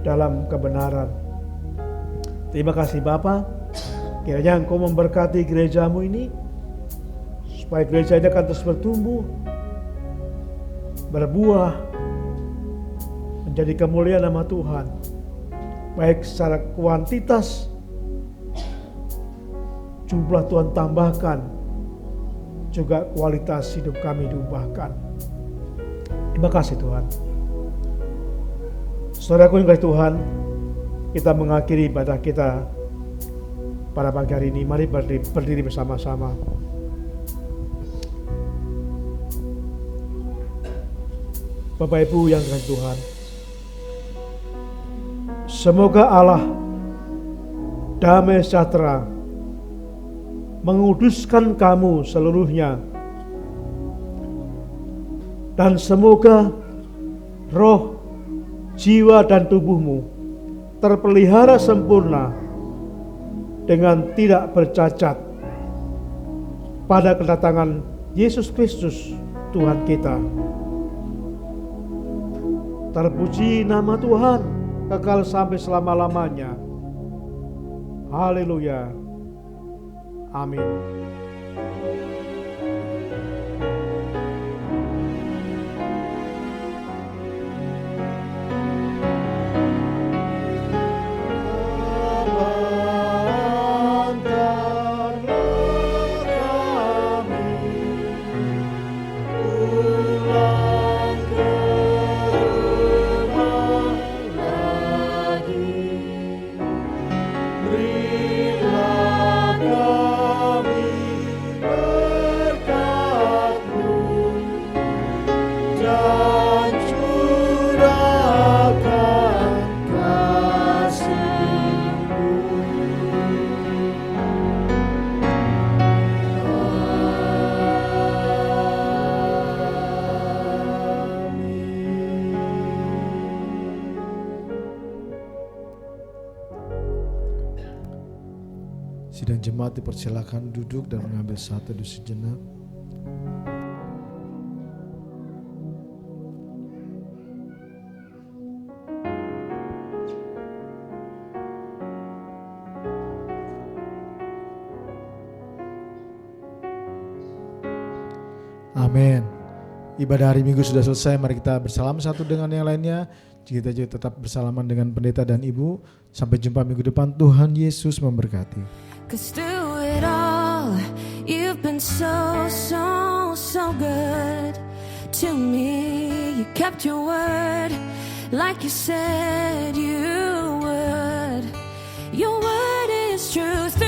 dalam kebenaran. Terima kasih Bapa, kiranya Engkau memberkati gerejamu ini, supaya gereja ini akan terus bertumbuh, berbuah, menjadi kemuliaan nama Tuhan, baik secara kuantitas, jumlah Tuhan tambahkan, juga kualitas hidup kami diubahkan. Terima kasih Tuhan. Saudaraku yang kasih Tuhan, kita mengakhiri ibadah kita pada pagi hari ini. Mari berdiri bersama-sama. Bapak Ibu yang kasih Tuhan, semoga Allah damai sejahtera menguduskan kamu seluruhnya, dan semoga roh, jiwa dan tubuhmu terpelihara sempurna dengan tidak bercacat pada kedatangan Yesus Kristus Tuhan kita. Terpuji nama Tuhan kekal sampai selama-lamanya. Haleluya. Amin. Berilah kami Sidang jemaat dipersilakan duduk dan mengambil saat teduh sejenak. Amin. Ibadah hari Minggu sudah selesai, mari kita bersalam satu dengan yang lainnya. Kita juga tetap bersalaman dengan pendeta dan ibu. Sampai jumpa minggu depan, Tuhan Yesus memberkati. 'Cause through it all, you've been so good to me. You kept your word like you said you would. Your word is truth.